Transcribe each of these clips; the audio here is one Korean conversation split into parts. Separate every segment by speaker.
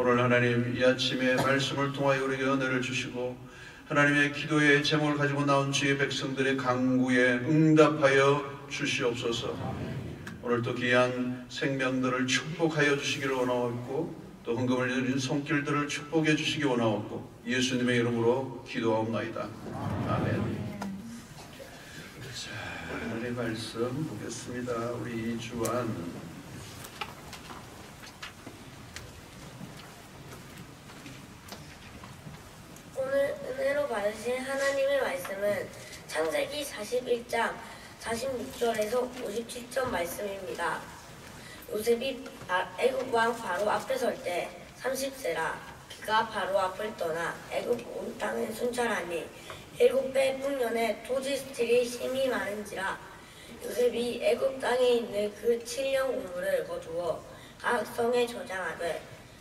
Speaker 1: 오늘 하나님 이 아침에 말씀을 통하여 우리에게 은혜를 주시고 하나님의 기도의 제목을 가지고 나온 주의 백성들의 간구에 응답하여 주시옵소서. 오늘도 귀한 생명들을 축복하여 주시기를 원하옵고 또 헌금을 드린 손길들을 축복해 주시기 원하옵고 예수님의 이름으로 기도하옵나이다. 아멘. 자, 하나님의 말씀 보겠습니다. 우리 이주환
Speaker 2: 오늘 은혜로 받으신 하나님의 말씀은 창세기 41장 46절에서 57절 말씀입니다. 요셉이 애굽 왕 바로 앞에 설 때 30세라. 그가 바로 앞을 떠나 애굽 온 땅에 순찰하니 7배 풍년에 토지스틸이 심히 많은지라. 요셉이 애굽 땅에 있는 그 7년 곡물을 거두어 각 성에 저장하되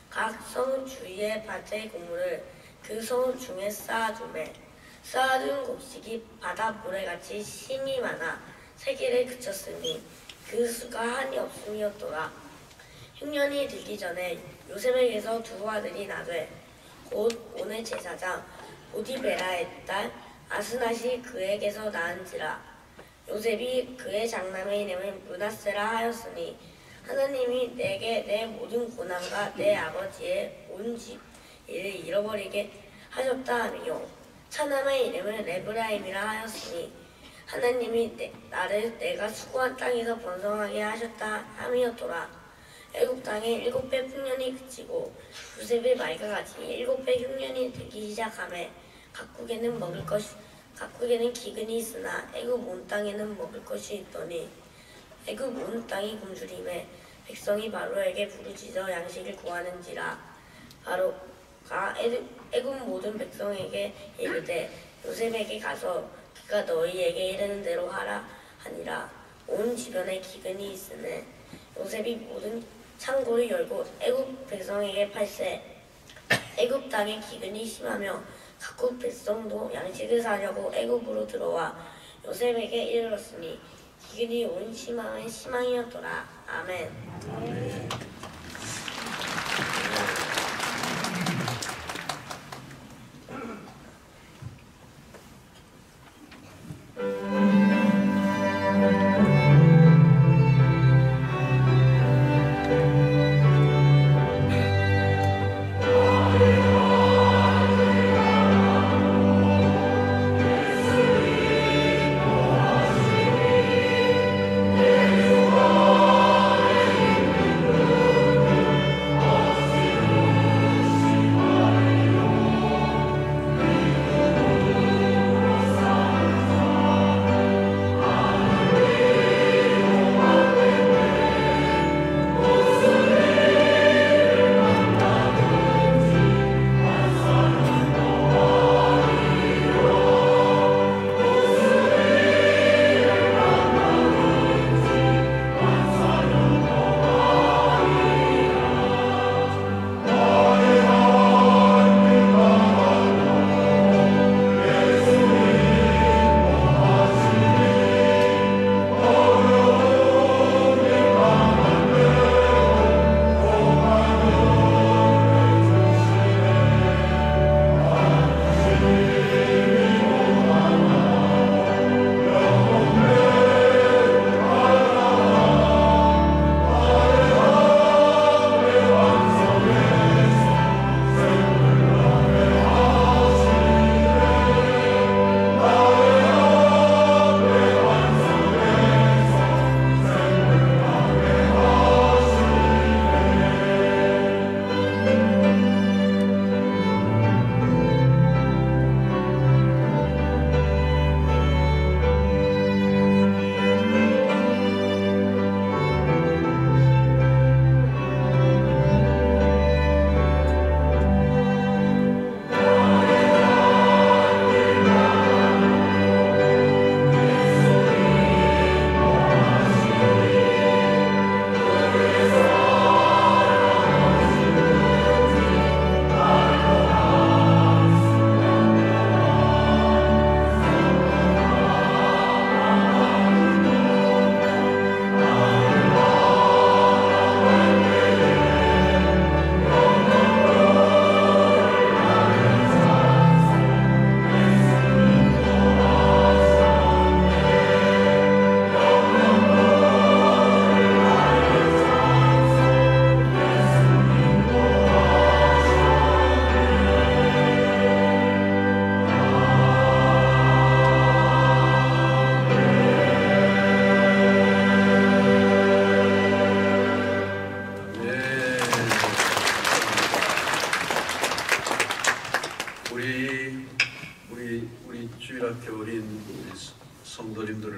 Speaker 2: 각 성 주위의 밭의 곡물을 그 성 중에 쌓아두매 쌓아둔 곡식이 바다 모래같이 힘이 많아 세길에 그쳤으니 그 수가 한이 없음이었더라. 흉년이 들기 전에 요셉에게서 두 아들이 나되 곧 온의 제사장 보디베라의 딸 아스낫이 그에게서 낳은지라. 요셉이 그의 장남의 이름을 므낫세라 하였으니 하나님이 내게 내 모든 고난과 내 아버지의 온 집 이를 잃어버리게 하셨다 하며 차남의 이름을 에브라임이라 하였으니 하나님이 나를 내가 수고한 땅에서 번성하게 하셨다 함이었더라. 애굽 땅에 7배 풍년이 그치고 요셉의 말과 같이 7배 흉년이 들기 시작하매 각국에는 기근이 있으나 애굽 온 땅에는 먹을 것이 있더니 애굽 온 땅이 굶주림에 백성이 바로에게 부르짖어 양식을 구하는지라. 바로가 애굽 모든 백성에게 이르되 요셉에게 가서 그가 너희에게 이르는 대로 하라 하니라. 온 주변에 기근이 있으매 요셉이 모든 창고를 열고 애굽 백성에게 팔세. 애굽 땅에 기근이 심하며 각국 백성도 양식을 사려고 애굽으로 들어와 요셉에게 이르렀으니 기근이 온 심함의 희망이었더라. 아멘.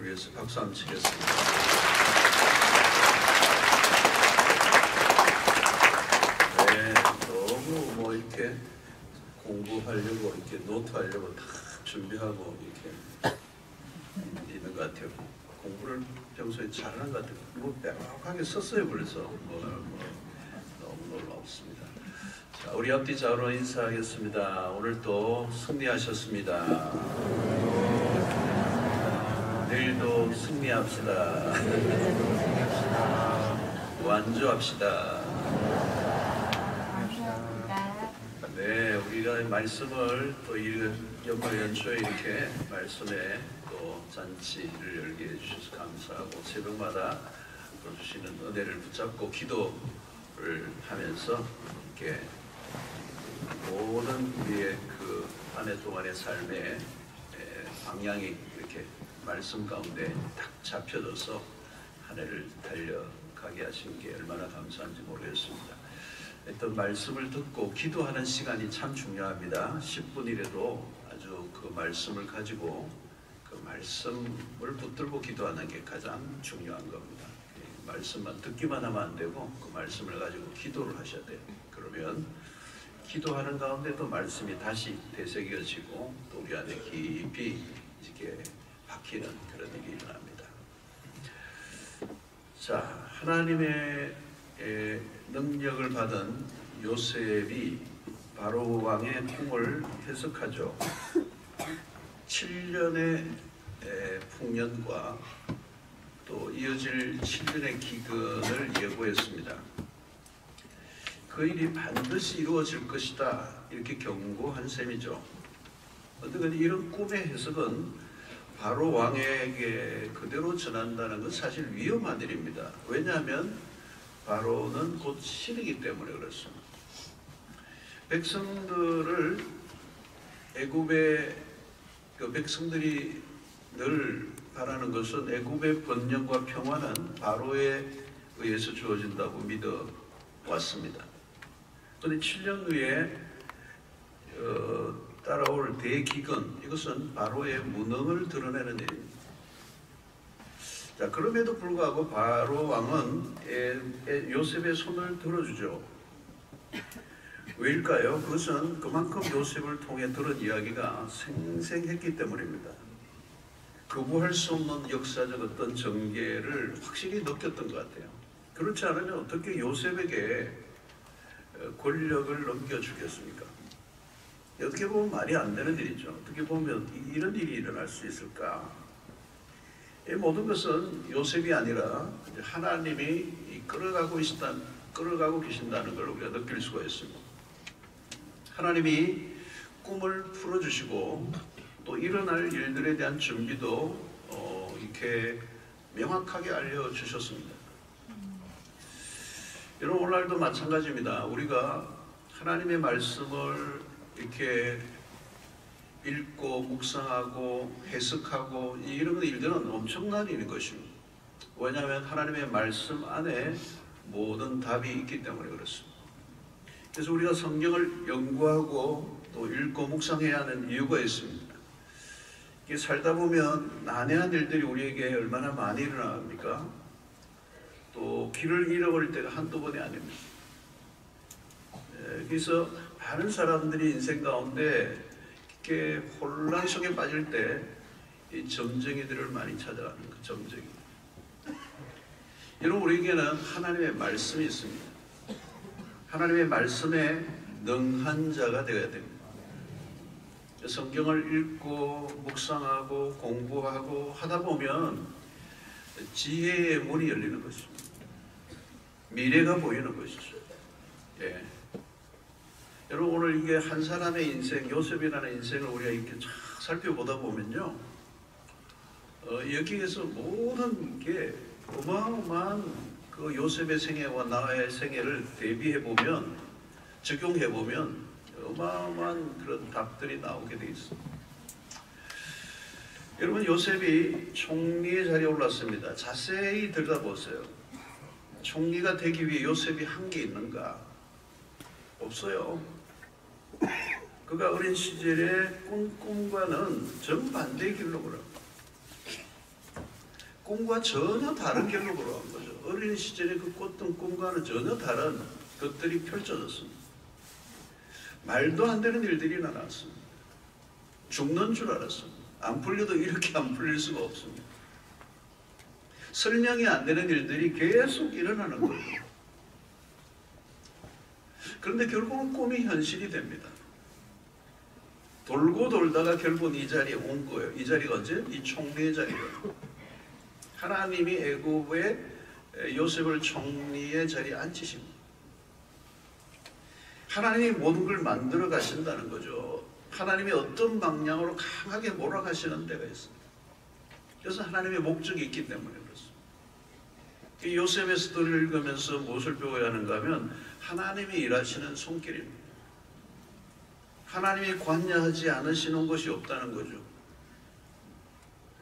Speaker 1: 은혜를 위해서 박수 한번 치겠습니다. 네, 너무 뭐 이렇게 공부하려고 이렇게 노트하려고 다 준비하고 이렇게 있는 것 같아요. 공부를 평소에 잘하는 것 같아요. 뭐 명확하게 썼어요. 그래서 너무 놀라웠습니다. 자, 우리 앞뒤 좌우로 인사하겠습니다. 오늘도 승리하셨습니다. 내일도 승리합시다. 완주합시다. 네, 우리가 말씀을 또 연말 연초에 이렇게 말씀에 또 잔치를 열게 해주셔서 감사하고 새벽마다 또 주시는 은혜를 붙잡고 기도를 하면서 이렇게 모든 우리의 그 한 해 동안의 삶의 방향이 이렇게 말씀 가운데 딱 잡혀져서 한 해를 달려가게 하신 게 얼마나 감사한지 모르겠습니다. 어떤 말씀을 듣고 기도하는 시간이 참 중요합니다. 10분이라도 아주 그 말씀을 가지고 그 말씀을 붙들고 기도하는 게 가장 중요한 겁니다. 말씀만 듣기만 하면 안 되고 그 말씀을 가지고 기도를 하셔야 돼요. 그러면 기도하는 가운데도 말씀이 다시 되새겨지고 또 우리 안에 깊이 이렇게 박히는 그런 일이 일어납니다. 자, 하나님의 능력을 받은 요셉이 바로 왕의 꿈을 해석하죠. 7년의 풍년과 또 이어질 7년의 기근을 예고했습니다. 그 일이 반드시 이루어질 것이다 이렇게 경고한 셈이죠. 어쨌든 이런 꿈의 해석은 바로 왕에게 그대로 전한다는 건 사실 위험한 일입니다. 왜냐하면 바로는 곧 신이기 때문에 그렇습니다. 백성들을 애굽의 그 백성들이 늘 바라는 것은 애굽의 번영과 평화는 바로에 의해서 주어진다고 믿어 왔습니다. 그런데 7년 후에 따라올 대기근, 이것은 바로의 무능을 드러내는 일입니다. 자, 그럼에도 불구하고 바로 왕은 요셉의 손을 들어주죠. 왜일까요? 그것은 그만큼 요셉을 통해 들은 이야기가 생생했기 때문입니다. 거부할 수 없는 역사적 어떤 전개를 확실히 느꼈던 것 같아요. 그렇지 않으면 어떻게 요셉에게 권력을 넘겨주겠습니까? 어떻게 보면 말이 안 되는 일이죠. 어떻게 보면 이런 일이 일어날 수 있을까? 이 모든 것은 요셉이 아니라 하나님이 끌어가고 계신다는 걸 우리가 느낄 수가 있습니다. 하나님이 꿈을 풀어주시고 또 일어날 일들에 대한 준비도 이렇게 명확하게 알려주셨습니다. 여러분, 오늘날도 마찬가지입니다. 우리가 하나님의 말씀을 이렇게 읽고 묵상하고 해석하고 이런 일들은 엄청난 일인 것입니다. 왜냐하면 하나님의 말씀 안에 모든 답이 있기 때문에 그렇습니다. 그래서 우리가 성경을 연구하고 또 읽고 묵상해야 하는 이유가 있습니다. 이게 살다 보면 난해한 일들이 우리에게 얼마나 많이 일어납니까? 또 길을 잃어버릴 때가 한두 번이 아닙니다. 그래서 많은 사람들이 인생 가운데 이렇게 혼란 속에 빠질 때 이 점쟁이들을 많이 찾아가는 그 점쟁이. 여러분, 우리에게는 하나님의 말씀이 있습니다. 하나님의 말씀에 능한 자가 되어야 됩니다. 성경을 읽고 묵상하고 공부하고 하다 보면 지혜의 문이 열리는 것입니다. 미래가 보이는 것이죠. 예. 여러분, 오늘 이게 한 사람의 인생, 요셉이라는 인생을 우리가 이렇게 쫙 살펴보다 보면요, 여기에서 모든 게 어마어마한 그 요셉의 생애와 나의 생애를 대비해 보면, 적용해 보면 어마어마한 그런 답들이 나오게 돼 있습니다. 여러분, 요셉이 총리의 자리에 올랐습니다. 자세히 들여다보세요. 총리가 되기 위해 요셉이 한 게 있는가? 없어요. 그가 어린 시절에 꾼 꿈과는 정반대의 길로 걸어. 꿈과 전혀 다른 결론으로 간 거죠. 어린 시절에 그 꿨던 꿈과는 전혀 다른 것들이 펼쳐졌습니다. 말도 안 되는 일들이 일어났습니다. 죽는 줄 알았습니다. 안 풀려도 이렇게 안 풀릴 수가 없습니다. 설명이 안 되는 일들이 계속 일어나는 거예요. 그런데 결국은 꿈이 현실이 됩니다. 돌고 돌다가 결국은 이 자리에 온 거예요. 이 자리가 언제? 이 총리의 자리예요. 하나님이 애굽에 요셉을 총리의 자리에 앉히십니다. 하나님이 모든 걸 만들어 가신다는 거죠. 하나님이 어떤 방향으로 강하게 몰아가시는 데가 있습니다. 그래서 하나님의 목적이 있기 때문에 그렇습니다. 이 요셉의 스토리를 읽으면서 무엇을 배워야 하는가 하면 하나님이 일하시는 손길입니다. 하나님이 관여하지 않으시는 것이 없다는 거죠.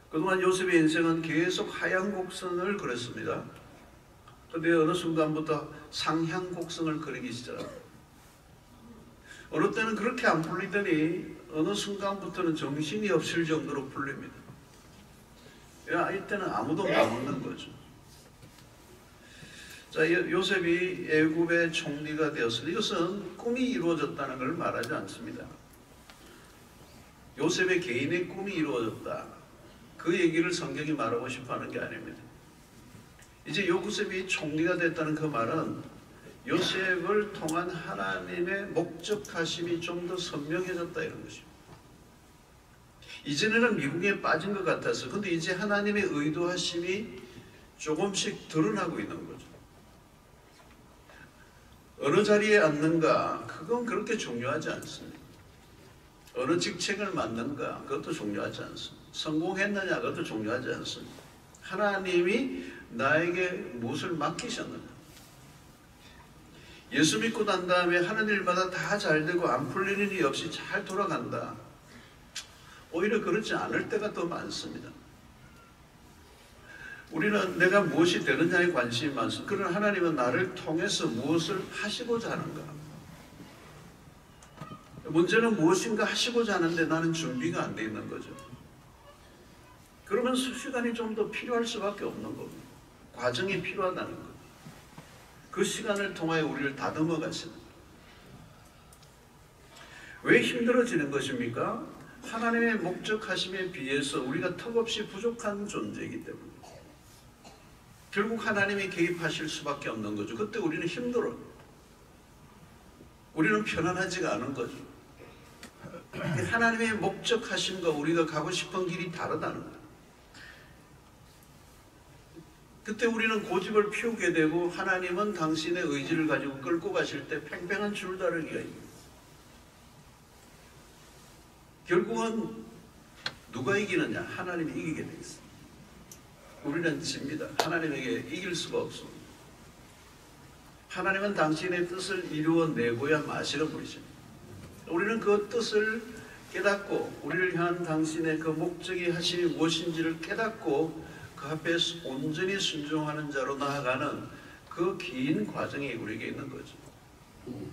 Speaker 1: 그동안 요셉의 인생은 계속 하향 곡선을 그렸습니다. 그런데 어느 순간부터 상향 곡선을 그리기 시작합니다. 어느 때는 그렇게 안 풀리더니 어느 순간부터는 정신이 없을 정도로 풀립니다. 이때는 아무도 못 묻는 거죠. 자, 요셉이 애굽의 총리가 되었습니다. 이것은 꿈이 이루어졌다는 걸 말하지 않습니다. 요셉의 개인의 꿈이 이루어졌다. 그 얘기를 성경이 말하고 싶어하는 게 아닙니다. 이제 요셉이 총리가 됐다는 그 말은 요셉을 통한 하나님의 목적하심이 좀 더 선명해졌다 이런 것입니다. 이전에는 미궁에 빠진 것 같아서 근데 이제 하나님의 의도하심이 조금씩 드러나고 있는 거죠. 어느 자리에 앉는가 그건 그렇게 중요하지 않습니다. 어느 직책을 맡는가 그것도 중요하지 않습니다. 성공했느냐 그것도 중요하지 않습니다. 하나님이 나에게 무엇을 맡기셨느냐. 예수 믿고 난 다음에 하는 일마다 다 잘되고 안 풀리는 일이 없이 잘 돌아간다. 오히려 그렇지 않을 때가 더 많습니다. 우리는 내가 무엇이 되느냐에 관심이 많습니다. 그러나 하나님은 나를 통해서 무엇을 하시고자 하는가. 문제는 무엇인가 하시고자 하는데 나는 준비가 안 돼 있는 거죠. 그러면 시간이 좀 더 필요할 수밖에 없는 겁니다. 과정이 필요하다는 것. 그 시간을 통하여 우리를 다듬어 가시는 거예요. 왜 힘들어지는 것입니까? 하나님의 목적하심에 비해서 우리가 턱없이 부족한 존재이기 때문에 결국 하나님이 개입하실 수밖에 없는 거죠. 그때 우리는 힘들어요. 우리는 편안하지가 않은 거죠. 하나님의 목적하심과 우리가 가고 싶은 길이 다르다는 거예요. 그때 우리는 고집을 피우게 되고 하나님은 당신의 의지를 가지고 끌고 가실 때 팽팽한 줄다리기가 있습니다. 결국은 누가 이기느냐? 하나님이 이기게 돼 있습니다. 우리는 집니다. 하나님에게 이길 수가 없습니다. 하나님은 당신의 뜻을 이루어내고야 마시는 분이십니다. 우리는 그 뜻을 깨닫고 우리를 향한 당신의 그 목적이 하심이 무엇인지를 깨닫고 그 앞에 온전히 순종하는 자로 나아가는 그 긴 과정이 우리에게 있는 거죠.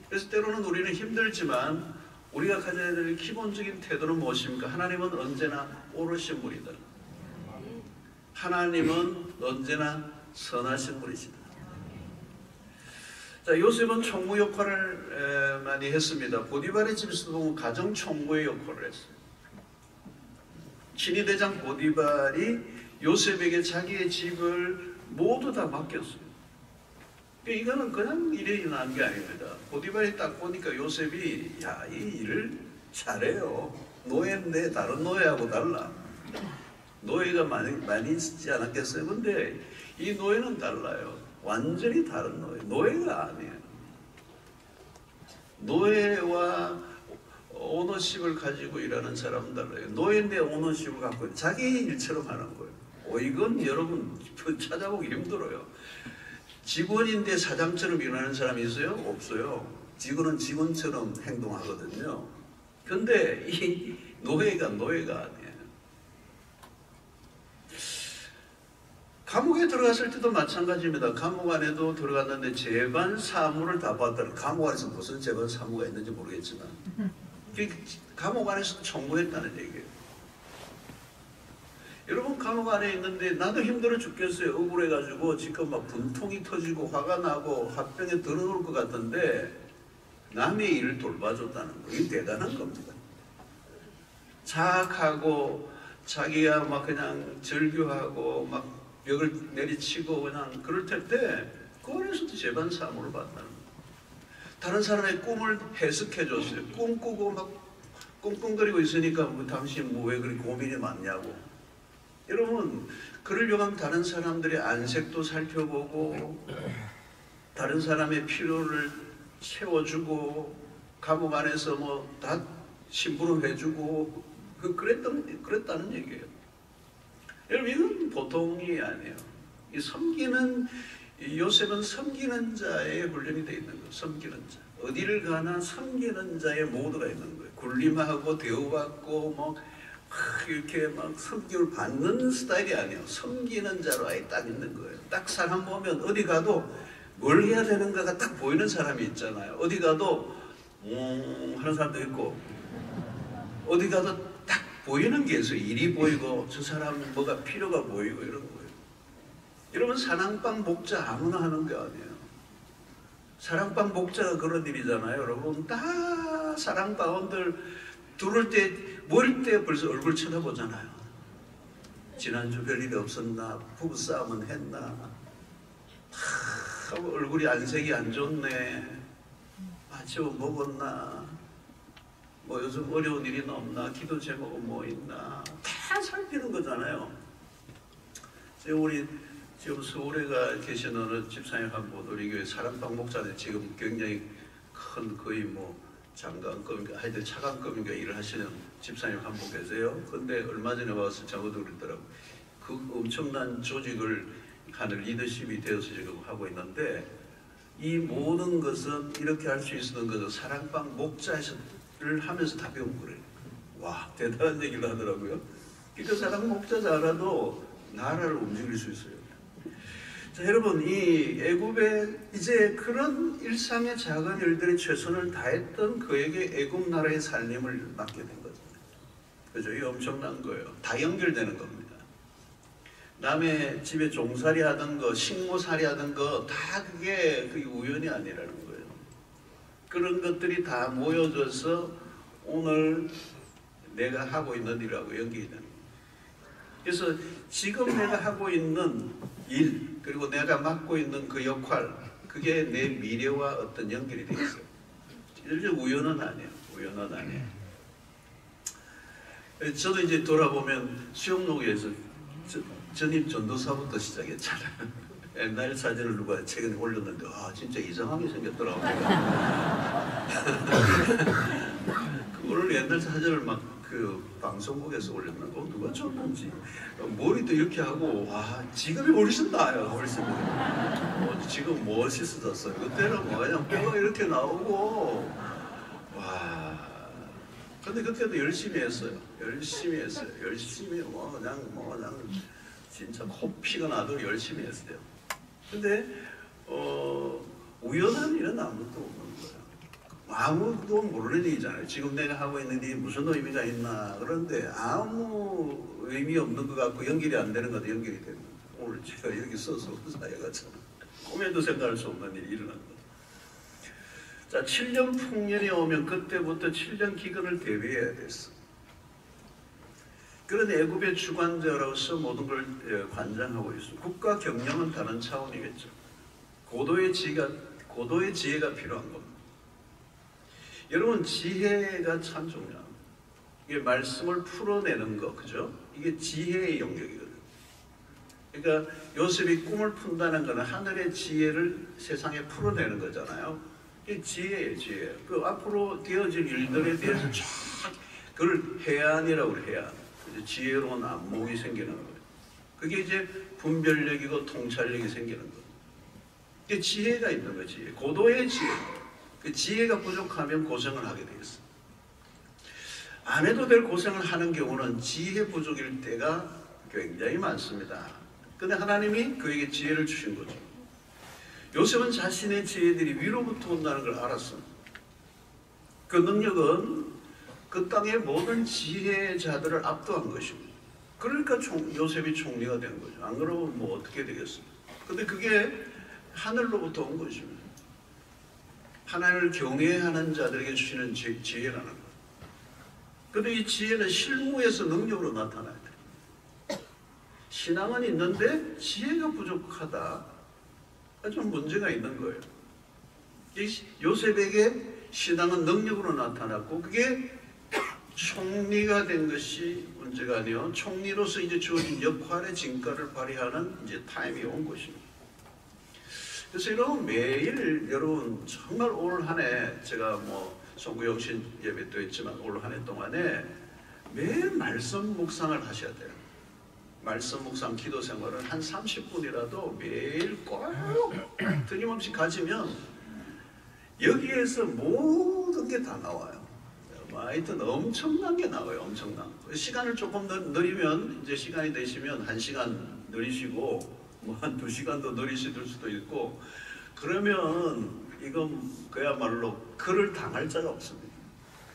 Speaker 1: 그래서 때로는 우리는 힘들지만 우리가 가져야 될 기본적인 태도는 무엇입니까? 하나님은 언제나 오르신 분이다. 하나님은 언제나 선하신 분이시다. 자, 요셉은 총무 역할을 많이 했습니다. 보디발의 집에서도 보면 가정 총무의 역할을 했어요. 친위 대장 보디발이 요셉에게 자기의 집을 모두 다 맡겼어요. 이거는 그냥 일이 일어난 게 아닙니다. 보디발이 딱 보니까 요셉이 야, 이 일을 잘해요. 노예인데 다른 노예하고 달라. 노예가 많이 있지 않았겠어요? 근데 이 노예는 달라요. 완전히 다른 노예. 노예가 아니에요. 노예와 오너십을 가지고 일하는 사람은 달라요. 노예인데 오너십을 갖고 있는 자기 일처럼 하는 거예요. 이건 여러분 찾아보기 힘들어요. 직원인데 사장처럼 일하는 사람이 있어요? 없어요. 직원은 직원처럼 행동하거든요. 근데 이 노예가 아니에요. 감옥에 들어갔을 때도 마찬가지입니다. 감옥 안에도 들어갔는데 재반 사무를 다 봤다는, 감옥 안에서 무슨 재반 사무가 있는지 모르겠지만 감옥 안에서 청구했다는 얘기예요. 여러분 감옥 안에 있는데 나도 힘들어 죽겠어요. 억울해가지고 지금 막 분통이 터지고 화가 나고 화병에 들어올 것 같은데 남의 일을 돌봐줬다는 거, 이게 대단한 겁니다. 자학하고 자기가 막 그냥 절규하고 막 벽을 내리치고 그냥 그럴 텐데 그 안에서도 재반 사무를 받는다는 거예요. 다른 사람의 꿈을 해석해줬어요. 꿈꾸고 막 꿍꿍거리고 있으니까 뭐 당신 뭐 왜 그렇게 고민이 많냐고. 여러분 그러려고 하면 다른 사람들의 안색도 살펴보고 다른 사람의 필요를 채워주고 감옥 안에서 뭐 다 심부름해주고 그랬다는 얘기예요. 여러분 이건 보통이 아니에요. 이 섬기는 요셉은 섬기는 자의 훈련이 되어 있는 거예요. 섬기는 자. 어디를 가나 섬기는 자의 모두가 있는 거예요. 굴림하고 대우받고 뭐 이렇게 막 섬김을 받는 스타일이 아니에요. 섬기는 자로 아예 딱 있는 거예요. 딱 사람 보면 어디 가도 뭘 해야 되는가가 딱 보이는 사람이 있잖아요. 어디 가도 하는 사람도 있고 어디 가도 딱 보이는 게 있어요. 일이 보이고 저 사람 뭐가 필요가 보이고 이런 거예요. 여러분 사랑방 목자 아무나 하는 게 아니에요. 사랑방 목자가 그런 일이잖아요. 여러분 다 사랑방원들 들어올 때 모일 때 벌써 얼굴 쳐다보잖아요. 지난주 별일이 없었나? 부부싸움은 했나? 얼굴이 안색이 안 좋네. 아침은 먹었나? 뭐 요즘 어려운 일이 없나? 기도 제목은 뭐 있나? 다 살피는 거잖아요. 우리 지금 서울에 계신 어느 집사님 한 분, 우리 교회 사랑방 목자들 지금 굉장히 큰 거의 뭐 장관급인가 하여튼 차관급인가 일을 하시는 집사님 한 분 계세요. 근데 얼마 전에 와서 저보도 그랬더라고. 그 엄청난 조직을 하는 리더십이 되어서 지금 하고 있는데 이 모든 것은 이렇게 할 수 있었던 것은 사랑방 목자를 하면서 다 배운 거래요. 와 대단한 얘기를 하더라고요. 그러니까 사랑 목자 잘라도 나라를 움직일 수 있어요. 자, 여러분 이 애굽에 이제 그런 일상의 작은 일들에 최선을 다했던 그에게 애굽 나라의 살림을 맡게 된 거죠. 그죠? 이게 엄청난 거예요. 다 연결되는 겁니다. 남의 집에 종살이 하던 거, 식모살이 하던 거 다 그게 우연이 아니라는 거예요. 그런 것들이 다 모여져서 오늘 내가 하고 있는 일하고 연결이 되는 거예요. 그래서 지금 내가 하고 있는 일 그리고 내가 맡고 있는 그 역할 그게 내 미래와 어떤 연결이 되어 있어요. 이제 우연은 아니에요. 우연은 아니에요. 저도 이제 돌아보면 수영록에서 전임 전도사부터 시작했잖아요. 옛날 사진을 누가 최근에 올렸는데 아 진짜 이상하게 생겼더라고요. 그거를 옛날 사진을 막 그 방송국에서 올렸나? 누가 줬는지 머리도 이렇게 하고 와 지금이 훨씬 나아요. 훨씬 지금 멋있어졌어요. 그때는 뭐 그냥 뼈가 이렇게 나오고 와 근데 그때도 열심히 했어요. 열심히 뭐 그냥 진짜 코피가 나도 열심히 했어요. 근데 우연한 일은 아무것도 없는 거예요. 아무도 모르는 일이잖아요. 지금 내가 하고 있는 일이 무슨 의미가 있나. 그런데 아무 의미 없는 것 같고 연결이 안 되는 것도 연결이 됩니다. 오늘 제가 여기 서서 사회가잖아. 꿈에도 생각할 수 없는 일이 일어난 거예요. 자, 7년 풍년이 오면 그때부터 7년 기근을 대비해야 됐어. 그런 애굽의 주관자로서 모든 걸 관장하고 있어. 국가 경영은 다른 차원이겠죠. 고도의 지혜가 필요한 겁니다. 여러분 지혜가 참 중요합니다. 이게 말씀을 풀어내는 거, 그죠? 이게 지혜의 영역이거든요. 그러니까 요셉이 꿈을 푼다는 것은 하늘의 지혜를 세상에 풀어내는 거잖아요. 이게 지혜예요, 지혜. 그 앞으로 되어질 일들에 대해서 쫙 그걸 해안이라고 그래, 해안. 지혜로운 안목이 생기는 거예요. 그게 이제 분별력이고 통찰력이 생기는 거예요. 이게 지혜가 있는 거예요, 지혜. 고도의 지혜. 그 지혜가 부족하면 고생을 하게 돼 있어. 안 해도 될 고생을 하는 경우는 지혜 부족일 때가 굉장히 많습니다. 근데 하나님이 그에게 지혜를 주신 거죠. 요셉은 자신의 지혜들이 위로부터 온다는 걸 알았습니다. 그 능력은 그 땅의 모든 지혜자들을 압도한 것입니다. 그러니까 요셉이 총리가 된 거죠. 안 그러면 뭐 어떻게 되겠어요? 근데 그게 하늘로부터 온 것입니다. 하나님을 경외하는 자들에게 주시는 지혜라는 것. 근데 이 지혜는 실무에서 능력으로 나타나야 돼요. 신앙은 있는데 지혜가 부족하다. 좀 문제가 있는 거예요. 요셉에게 신앙은 능력으로 나타났고 그게 총리가 된 것이 문제가 아니요. 총리로서 이제 주어진 역할의 진가를 발휘하는 이제 타임이 온 것입니다. 그래서 여러분 매일 여러분 정말 올 한 해 제가 뭐 송구영신 예배도 했지만 올 한 해 동안에 매일 말씀 묵상을 하셔야 돼요. 말씀 묵상 기도 생활을 한 30분이라도 매일 꼭 끊임없이 가지면 여기에서 모든 게 다 나와요. 하여튼 엄청난 게 나와요. 엄청난 거. 시간을 조금 느리면 이제 시간이 되시면 1시간 느리시고 뭐 한 2시간도 느리실 수도 있고 그러면 이건 그야말로 그를 당할 자가 없습니다.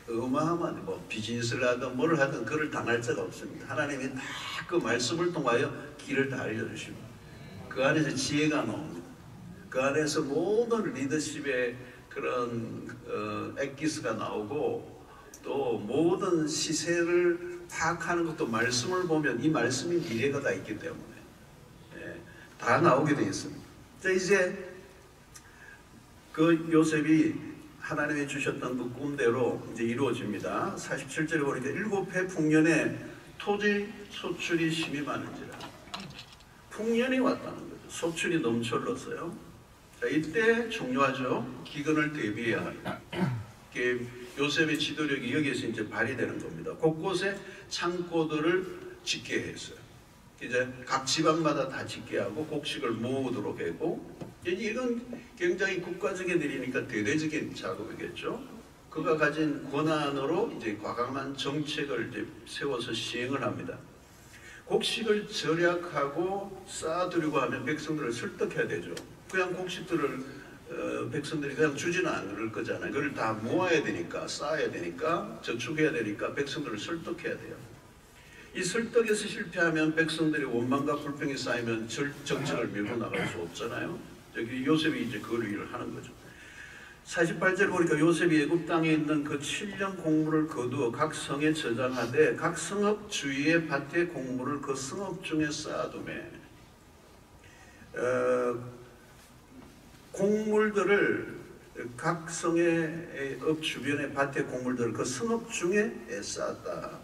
Speaker 1: 어마어마한 뭐 비즈니스를 하든 뭘 하든 그를 당할 자가 없습니다. 하나님이 다 그 말씀을 통하여 길을 다 알려주십니다. 그 안에서 지혜가 나옵니다. 그 안에서 모든 리더십의 그런 엑기스가 나오고 또 모든 시세를 파악하는 것도 말씀을 보면 이 말씀이 미래가 다 있기 때문에 다 나오게 되어 있습니다. 자, 이제 그 요셉이 하나님이 주셨던 그 꿈대로 이제 이루어집니다. 47절에 보니까 7해 풍년에 토지 소출이 심히 많은지라. 풍년이 왔다는 거죠. 소출이 넘쳐흘렀어요. 자, 이때 중요하죠. 기근을 대비해야 합니다. 요셉의 지도력이 여기에서 이제 발휘되는 겁니다. 곳곳에 창고들을 짓게 했어요. 이제 각 집안마다 다 짓게 하고 곡식을 모으도록 하고 이건 굉장히 국가적인 일이니까 대대적인 작업이겠죠. 그가 가진 권한으로 이제 과감한 정책을 이제 세워서 시행을 합니다. 곡식을 절약하고 쌓아두려고 하면 백성들을 설득해야 되죠. 그냥 곡식들을 백성들이 그냥 주지는 않을 거잖아요. 그걸 다 모아야 되니까, 쌓아야 되니까, 저축해야 되니까 백성들을 설득해야 돼요. 이 설득에서 실패하면 백성들이 원망과 불평이 쌓이면 정책을 밀고 나갈 수 없잖아요. 여기 요셉이 이제 그 일을 하는 거죠. 48절 보니까 요셉이 애굽 땅에 있는 그 7년 곡물을 거두어 각 성에 저장하되 각 성읍 주위의 밭에 곡물을 그 성읍 중에 쌓아두매 곡물들을 각 성의 읍 주변의 밭의 곡물들을 그 성읍 중에 쌓았다.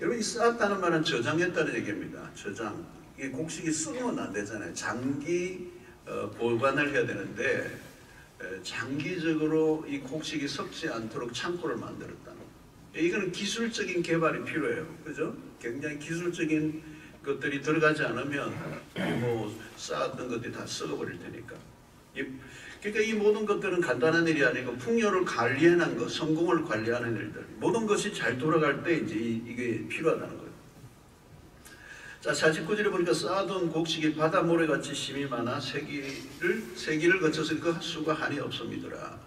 Speaker 1: 여러분 이 쌓았다는 말은 저장했다는 얘기입니다. 저장. 이 곡식이 썩으면 안 되잖아요. 장기 보관을 해야 되는데 장기적으로 이 곡식이 썩지 않도록 창고를 만들었다는 거예요. 이거는 기술적인 개발이 필요해요. 그죠? 굉장히 기술적인 것들이 들어가지 않으면 뭐 쌓았던 것들이 다 썩어버릴 테니까. 그러니까 이 모든 것들은 간단한 일이 아니고 풍요를 관리하는 것, 성공을 관리하는 일들, 모든 것이 잘 돌아갈 때 이제 이게 필요하다는 거예요. 자, 49절에 보니까 쌓아둔 곡식이 바다 모래같이 심이 많아 세기를 거쳐서 그 수가 한이 없음이더라.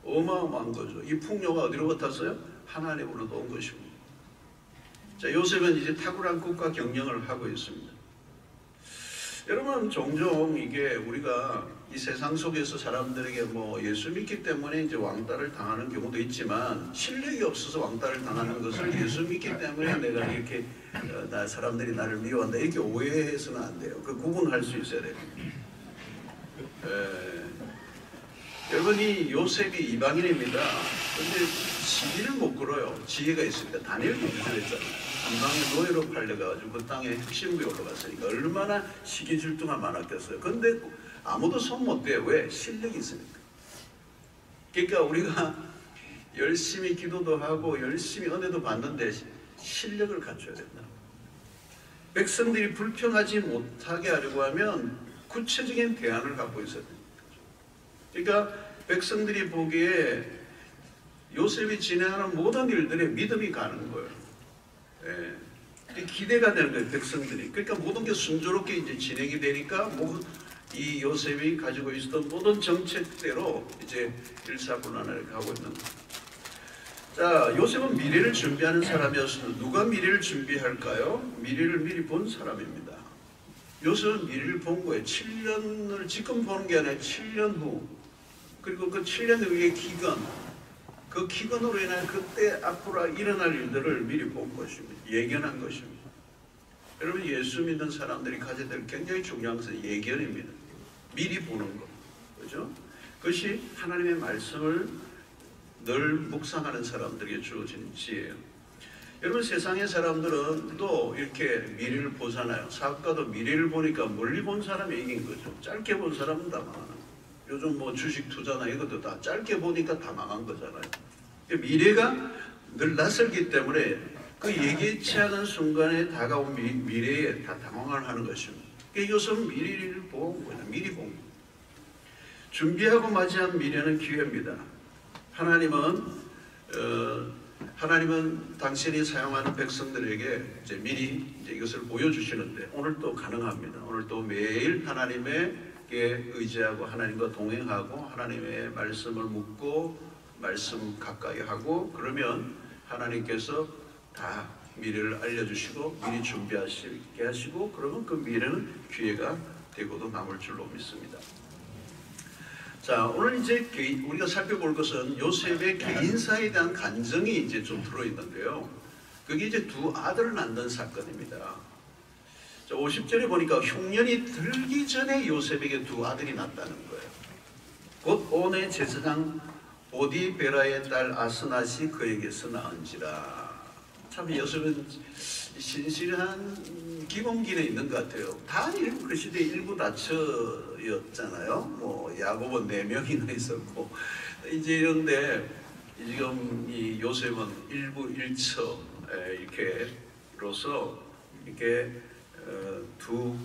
Speaker 1: 어마어마한 거죠. 이 풍요가 어디로부터 왔어요? 하나님으로부터 온 것입니다. 자, 요셉은 이제 탁월한 국가 경영을 하고 있습니다. 여러분 종종 이게 우리가 이 세상 속에서 사람들에게 뭐 예수 믿기 때문에 이제 왕따를 당하는 경우도 있지만 실력이 없어서 왕따를 당하는 것을 예수 믿기 때문에 내가 이렇게 사람들이 나를 미워한다 이렇게 오해해서는 안 돼요. 그 구분할 수 있어야 됩니다. 여러분 이 요셉이 이방인입니다. 근데 시기를 못 끌어요. 지혜가 있으니까 다니엘도 기술했잖아요. 이방의 노예로 팔려가지고 그 땅에 핵심부에 올라갔으니까 얼마나 시기질투가 많았겠어요. 근데 아무도 손 못 대요. 왜? 실력이 있으니까. 그러니까 우리가 열심히 기도도 하고 열심히 은혜도 받는데 실력을 갖춰야 된다. 백성들이 불평하지 못하게 하려고 하면 구체적인 대안을 갖고 있어야 됩니다. 그러니까 백성들이 보기에 요셉이 진행하는 모든 일들에 믿음이 가는 거예요. 기대가 되는 거예요, 백성들이. 그러니까 모든 게 순조롭게 이제 진행이 되니까 이 요셉이 가지고 있었던 모든 정책대로 이제 일사분란을 가고 있는 거예요. 자, 요셉은 미래를 준비하는 사람이었으면 누가 미래를 준비할까요? 미래를 미리 본 사람입니다. 요셉은 미래를 본 거예요. 7년을 지금 보는 게 아니라 7년 후, 그리고 그 7년 후의 기간, 그 기간으로 인한 그때 앞으로 일어날 일들을 미리 본 것입니다. 예견한 것입니다. 여러분, 예수 믿는 사람들이 가져야 될 굉장히 중요한 것은 예견입니다. 미리 보는 것, 그죠? 그것이 하나님의 말씀을 늘 묵상하는 사람들에게 주어진 지혜예요. 여러분, 세상의 사람들은 또 이렇게 미래를 보잖아요. 사업가도 미래를 보니까 멀리 본 사람이 이긴 거죠. 짧게 본 사람은 다 망하는. 요즘 뭐 주식 투자나 이것도 다 짧게 보니까 다 망한 거잖아요. 미래가 늘 낯설기 때문에 그 예기치 않은 순간에 다가온 미래에 다 당황을 하는 것입니다. 이것은 미래를 본 거예요. 미리 본 거예요. 준비하고 맞이한 미래는 기회입니다. 하나님은 당신이 사용하는 백성들에게 이제 미리 이것을 보여주시는데 오늘도 가능합니다. 오늘도 매일 하나님에게 의지하고 하나님과 동행하고 하나님의 말씀을 묻고 말씀 가까이 하고 그러면 하나님께서 다 미래를 알려주시고 미리 준비하시게 하시고 그러면 그 미래는 기회가 되고도 남을 줄로 믿습니다. 자, 오늘 이제 우리가 살펴볼 것은 요셉의 개인사에 대한 간증이 이제 좀 들어있는데요. 그게 이제 두 아들을 낳는 사건입니다. 자, 50절에 보니까 흉년이 들기 전에 요셉에게 두 아들이 낳았다는 거예요. 곧 온의 제사장 보디베라의 딸 아스낫이 그에게서 낳은지라. 참 요셉은 신실한 기본기는 있는 것 같아요. 다 그 시대 일부 다처였잖아요. 뭐 야곱은 4명이나 있었고 이제 이런데 지금 이 요셉은 일부 일처 이렇게로서 이렇게 두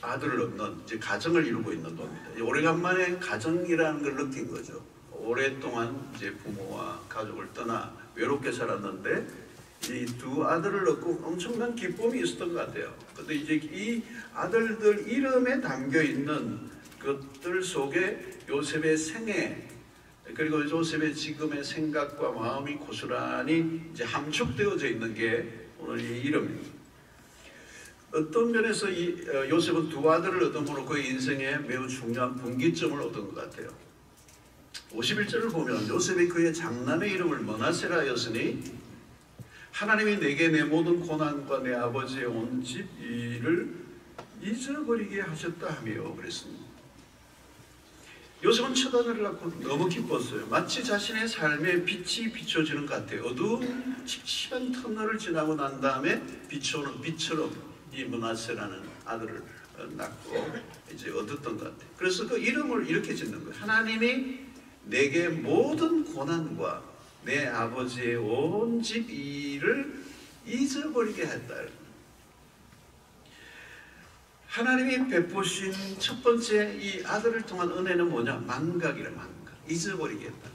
Speaker 1: 아들을 얻는 이제 가정을 이루고 있는 겁니다. 오래간만에 가정이라는 걸 느낀 거죠. 오랫동안 이제 부모와 가족을 떠나 외롭게 살았는데 이 두 아들을 얻고 엄청난 기쁨이 있었던 것 같아요. 근데 이제 이 아들들 이름에 담겨 있는 것들 속에 요셉의 생애 그리고 요셉의 지금의 생각과 마음이 고스란히 이제 함축되어져 있는 게 오늘 이 이름입니다. 어떤 면에서 이 요셉은 두 아들을 얻음으로 그의 인생에 매우 중요한 분기점을 얻은 것 같아요. 51절을 보면 요셉이 그의 장남의 이름을 므낫세라였으니 하나님이 내게 내 모든 고난과 내 아버지의 온 집 일을 잊어버리게 하셨다 하며 그랬습니다. 요셉은 첫 아들을 낳고 너무 기뻤어요. 마치 자신의 삶에 빛이 비춰지는 것 같아요. 어두운 찝찝한 터널을 지나고 난 다음에 비춰오는 빛처럼 이 므낫세라는 아들을 낳고 이제 얻었던 것 같아요. 그래서 그 이름을 이렇게 짓는 거예요. 하나님이 내게 모든 고난과 내 아버지의 온 집 일을 잊어버리게 했다. 하나님이 베푸신 첫 번째 이 아들을 통한 은혜는 뭐냐? 망각이라. 망각. 잊어버리게 했다.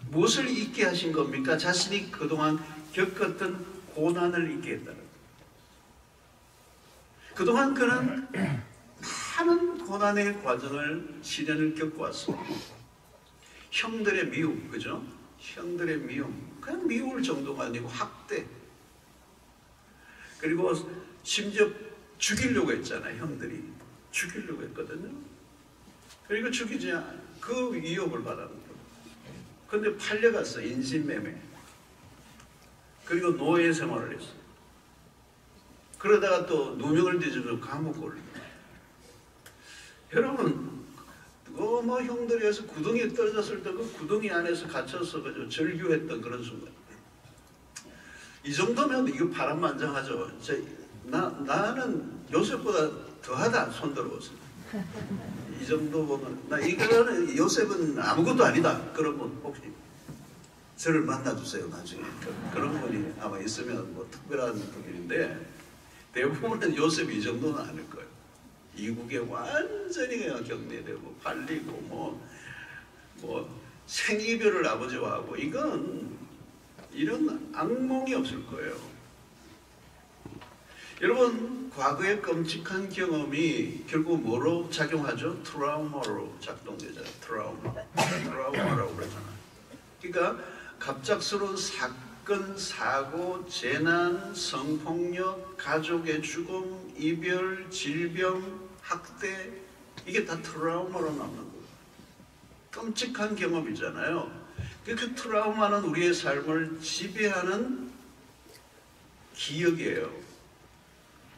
Speaker 1: 무엇을 잊게 하신 겁니까? 자신이 그동안 겪었던 고난을 잊게 했다. 그동안 그는 많은 고난의 과정을 시련을 겪어왔습니다. 형들의 미움, 그죠? 형들의 미움, 그냥 미울 정도가 아니고 학대, 그리고 심지어 죽이려고 했잖아요. 형들이 죽이려고 했거든요. 그리고 죽이지 그 위협을 받았는데, 근데 팔려갔어. 인신매매. 그리고 노예 생활을 했어. 그러다가 또 누명을 뒤집어서 감옥 올려. 여러분, 뭐 형들이 해서 구덩이에 떨어졌을 때 그 구덩이 안에서 갇혀서 그죠 절규했던 그런 순간. 이 정도면 이거 파란만장하죠. 나는 요셉보다 더하다 손들어보세요. 이 정도 보면 나 이거는 요셉은 아무것도 아니다. 그러면 혹시 저를 만나주세요 나중에. 그런 분이 아마 있으면 뭐 특별한 분인데 대부분은 요셉이 이 정도는 아닐 거예요. 이국에 완전히 그냥 격리되고 팔리고 뭐 생이별을 아버지와 하고 이건 이런 악몽이 없을 거예요. 여러분, 과거의 끔찍한 경험이 결국 뭐로 작용하죠? 트라우마로 작동되잖아요. 트라우마라고 그러잖아요. 그러니까 갑작스러운 사건, 사고, 재난, 성폭력, 가족의 죽음, 이별, 질병, 학대, 이게 다 트라우마로 남는 거예요. 끔찍한 경험이잖아요. 그 트라우마는 우리의 삶을 지배하는 기억이에요.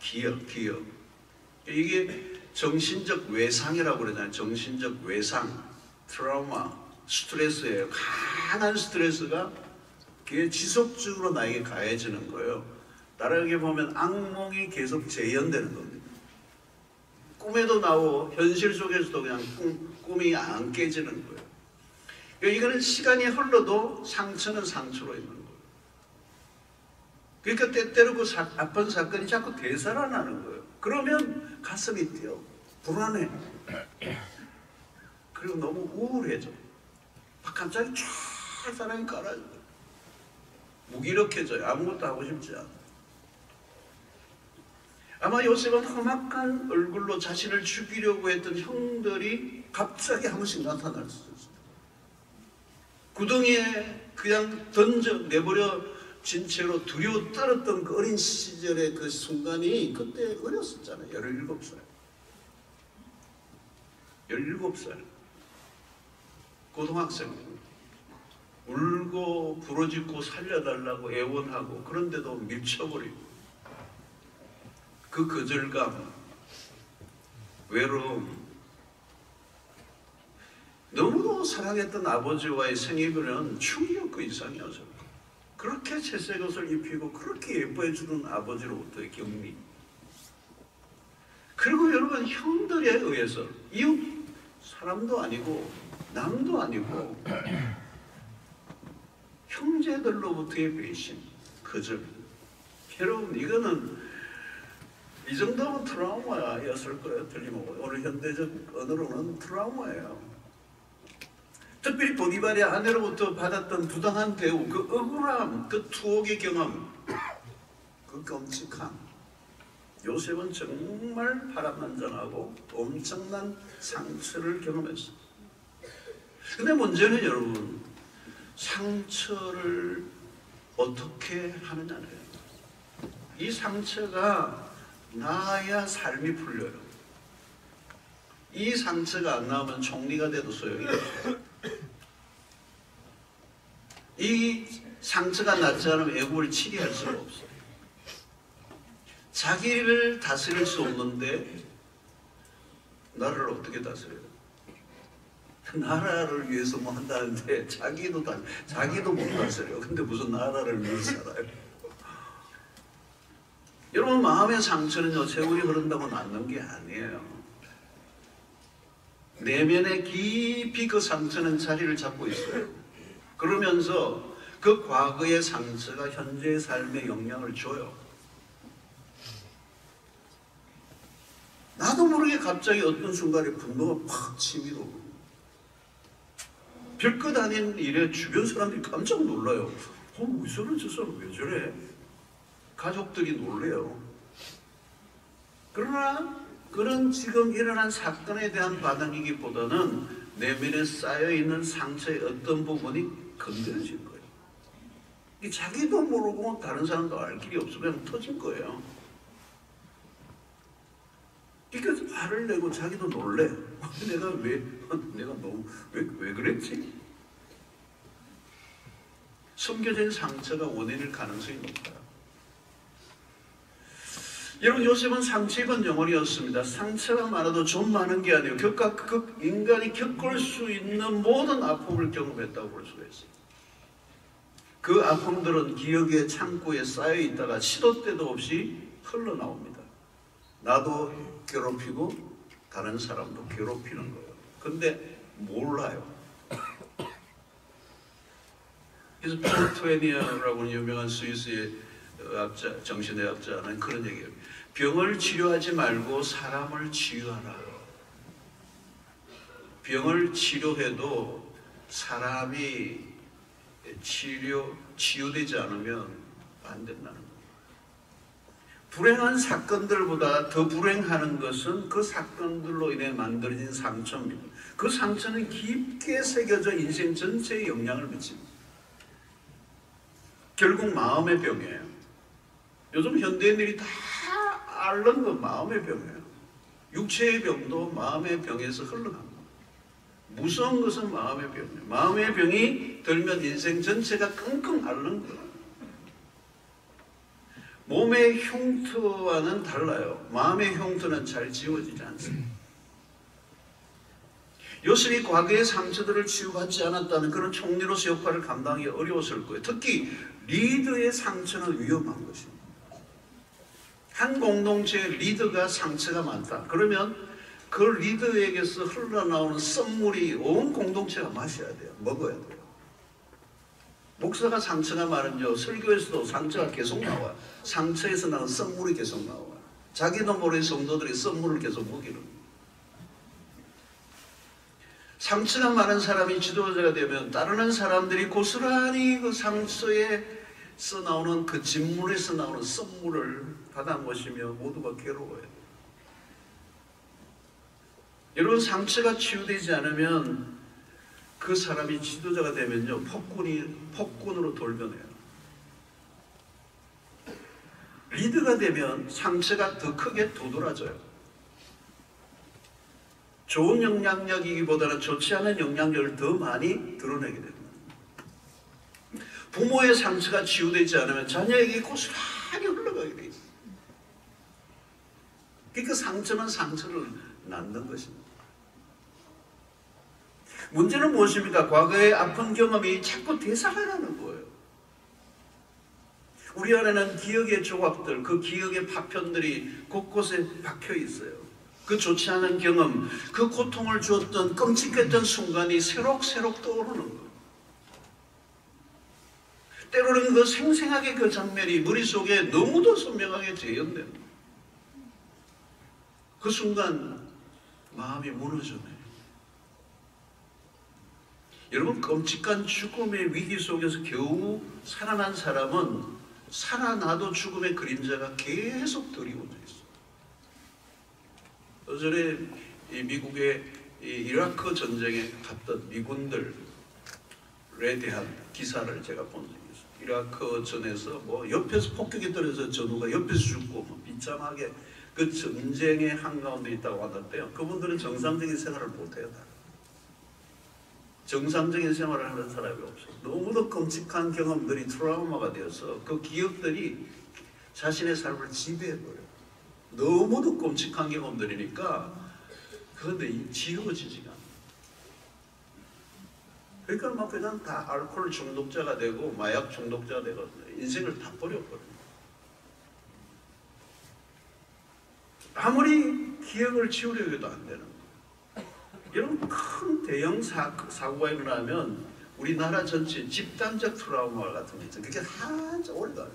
Speaker 1: 기억. 이게 정신적 외상이라고 그러잖아요. 정신적 외상, 트라우마, 스트레스예요. 강한 스트레스가 그게 지속적으로 나에게 가해지는 거예요. 다르게 보면 악몽이 계속 재현되는 겁니다. 꿈에도 나오고 현실 속에서도 그냥 꿈이 안 깨지는 거예요. 이거는 시간이 흘러도 상처는 상처로 있는 거예요. 그러니까 때때로 그 아픈 사건이 자꾸 되살아나는 거예요. 그러면 가슴이 뛰어, 불안해. 그리고 너무 우울해져. 갑자기 쫙 사람이 깔아져요. 무기력해져요. 아무것도 하고 싶지 않아요. 아마 요셉은 험악한 얼굴로 자신을 죽이려고 했던 형들이 갑자기 한 번씩 나타날 수 있어요. 구덩이에 그냥 내버려 진 채로 두려워 떨었던 그 어린 시절의 그 순간이 그때 어렸었잖아요. 17살. 17살. 고등학생. 울고 부러지고 살려달라고 애원하고 그런데도 밀쳐버리고 그 거절감, 외로움, 너무도 사랑했던 아버지와의 생이별은 충격 그 이상이었어요. 그렇게 채색 옷을 입히고 그렇게 예뻐해주는 아버지로부터의 격리. 그리고 여러분 형들에 의해서 이웃 사람도 아니고 남도 아니고 형제들로부터의 배신, 거절. 여러분 이거는 이 정도면 트라우마였을 거예요. 틀림없고 오늘 현대적 언어로는 트라우마예요. 특별히 보디발의 아내로부터 받았던 부당한 대우, 그 억울함, 그 투옥의 경험, 그 끔찍함. 요셉은 정말 파란만장하고 엄청난 상처를 경험했어요. 근데 문제는 여러분, 상처를 어떻게 하느냐예요. 이 상처가 나야 삶이 풀려요. 이 상처가 안 나오면 총리가 돼도 소용이 없어요. 이 상처가 낫지 않으면 애국을 치리할 수가 없어요. 자기를 다스릴 수 없는데 나라를 어떻게 다스려요? 나라를 위해서 뭐 한다는데 자기도 못 다스려요. 근데 무슨 나라를 위해서 살아요? 여러분 마음의 상처는요 세월이 흐른다고 낫는 게 아니에요. 내면에 깊이 그 상처는 자리를 잡고 있어요. 그러면서 그 과거의 상처가 현재의 삶에 영향을 줘요. 나도 모르게 갑자기 어떤 순간에 분노가 팍 치밀어. 별것 아닌 일에 주변 사람들이 깜짝 놀라요. 왜 저래? 저 사람 왜 저래? 가족들이 놀래요. 그러나 그런 지금 일어난 사건에 대한 반응이기보다는 내면에 쌓여있는 상처의 어떤 부분이 건드려진 거예요. 자기도 모르고 다른 사람도 알 길이 없어 그냥 터진 거예요. 그러니까 화를 내고 자기도 놀래. 내가 너무 왜 그랬지? 숨겨진 상처가 원인일 가능성이 높다. 여러분 요셉은 상처 입은 영혼이었습니다. 상처가 많아도 좀 많은 게 아니에요. 인간이 겪을 수 있는 모든 아픔을 경험했다고 볼 수가 있어요. 그 아픔들은 기억의 창고에 쌓여있다가 시도 때도 없이 흘러나옵니다. 나도 괴롭히고 다른 사람도 괴롭히는 거예요. 근데 몰라요. 그래서 폴 토에니어라고 유명한 스위스의 정신의학자는 그런 얘기예요. 병을 치료하지 말고 사람을 치유하라. 병을 치료해도 사람이 치유되지 않으면 안 된다는 거예요. 불행한 사건들보다 더 불행하는 것은 그 사건들로 인해 만들어진 상처입니다. 그 상처는 깊게 새겨져 인생 전체에 영향을 미칩니다. 결국 마음의 병이에요. 요즘 현대인들이 다 앓는 건 마음의 병이에요. 육체의 병도 마음의 병에서 흘러간 거예요. 무서운 것은 마음의 병이에요. 마음의 병이 들면 인생 전체가 끙끙 앓는 거예요. 몸의 흉터와는 달라요. 마음의 흉터는 잘 지워지지 않습니다. 요셉이 과거의 상처들을 치유받지 않았다면 그런 총리로서 역할을 감당하기 어려웠을 거예요. 특히 리더의 상처는 위험한 것입니다. 한 공동체의 리더가 상처가 많다. 그러면 그 리더에게서 흘러나오는 썸물이 온 공동체가 마셔야 돼요. 먹어야 돼요. 목사가 상처가 많은요, 설교에서도 상처가 계속 나와요. 상처에서 나는 썸물이 계속 나와요. 자기도 모르게 성도들이 썸물을 계속 먹이는 거예요. 상처가 많은 사람이 지도자가 되면 따르는 사람들이 고스란히 그 상처에서 나오는 그 진물에서 나오는 썸물을 받아 마시며 모두가 괴로워요. 여러분, 상처가 치유되지 않으면 그 사람이 지도자가 되면요, 폭군으로 돌변해요. 리더가 되면 상처가 더 크게 도드라져요. 좋은 영향력이기보다는 좋지 않은 영향력을 더 많이 드러내게 됩니다. 부모의 상처가 치유되지 않으면 자녀에게 고스란히 흘러가게 돼 있어요. 그러니까 상처는 상처를 낳는 것입니다. 문제는 무엇입니까? 과거의 아픈 경험이 자꾸 되살아나는 거예요. 우리 안에는 기억의 조각들, 그 기억의 파편들이 곳곳에 박혀 있어요. 그 좋지 않은 경험, 그 고통을 주었던 끔찍했던 순간이 새록새록 떠오르는 거예요. 때로는 그 생생하게 그 장면이 머릿속에 너무도 선명하게 재현됩니다. 그 순간 마음이 무너져요. 여러분, 끔찍한 죽음의 위기 속에서 겨우 살아난 사람은 살아나도 죽음의 그림자가 계속 드리워져 있어요. 어전에 미국의 이라크 전쟁에 갔던 미군들에 대한 기사를 제가 본 적이 있어요. 이라크 전에서 뭐 옆에서 폭격이 떨어져 전우가 옆에서 죽고 뭐 비참하게 그 전쟁의 한가운데 있다고 하던데요. 그분들은 정상적인 생활을 못해요. 정상적인 생활을 하는 사람이 없어요. 너무도 끔찍한 경험들이 트라우마가 되어서 그 기억들이 자신의 삶을 지배해버려요. 너무도 끔찍한 경험들이니까 그런데 지워지지가 않아요. 그러니까 막 그냥 다 알코올 중독자가 되고 마약 중독자가 되고 인생을 다 버려버려요. 아무리 기억을 지우려고 해도 안 되는 거예요. 여러분, 큰 대형 사고가 일어나면 우리나라 전체 집단적 트라우마 같은 게 있죠. 그게 한참 오래 가요.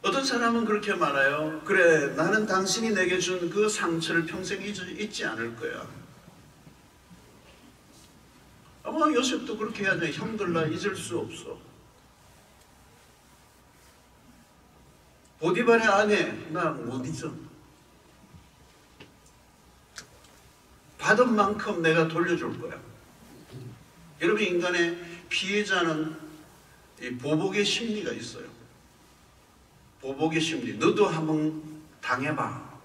Speaker 1: 어떤 사람은 그렇게 말해요. 그래, 나는 당신이 내게 준 그 상처를 평생 잊지 않을 거야. 아마 요셉도 그렇게 해야 돼. 형들 나 잊을 수 없어. 보디발의 아내 나 못 잊어. 받은 만큼 내가 돌려줄 거야. 여러분, 인간의 피해자는 이 보복의 심리가 있어요. 보복의 심리. 너도 한번 당해봐.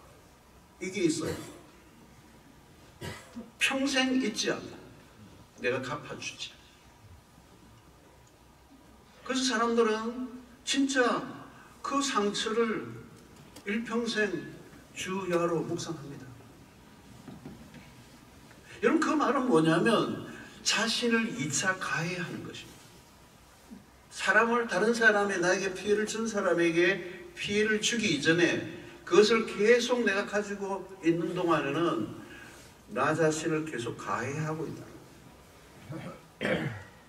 Speaker 1: 이게 있어요. 평생 잊지 않고 내가 갚아주지. 그래서 사람들은 진짜 그 상처를 일평생 주야로 묵상합니다. 여러분, 그 말은 뭐냐면 자신을 2차 가해하는 것입니다. 다른 사람이 나에게 피해를 준 사람에게 피해를 주기 이전에 그것을 계속 내가 가지고 있는 동안에는 나 자신을 계속 가해하고 있다.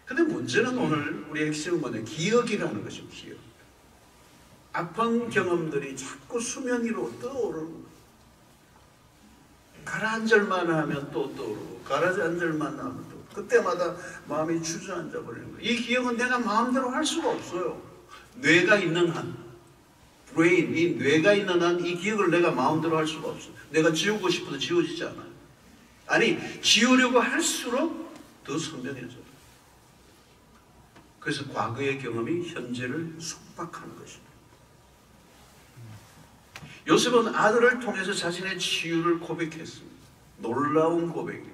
Speaker 1: 근데 문제는 오늘 우리 핵심은 뭐냐? 기억이라는 것입니다. 기억. 아픈 경험들이 자꾸 수면 위로 떠오르는 거예요. 가라앉을만 하면 또 떠오르고 가라앉을만 하면 또 그때마다 마음이 주저앉아 버리는 거예요. 이 기억은 내가 마음대로 할 수가 없어요. 뇌가 있는 한, 브레인, 이 뇌가 있는 한 이 기억을 내가 마음대로 할 수가 없어요. 내가 지우고 싶어도 지워지지 않아요. 아니, 지우려고 할수록 더 선명해져요. 그래서 과거의 경험이 현재를 속박하는 것입니다. 요셉은 아들을 통해서 자신의 치유를 고백했습니다. 놀라운 고백이에요.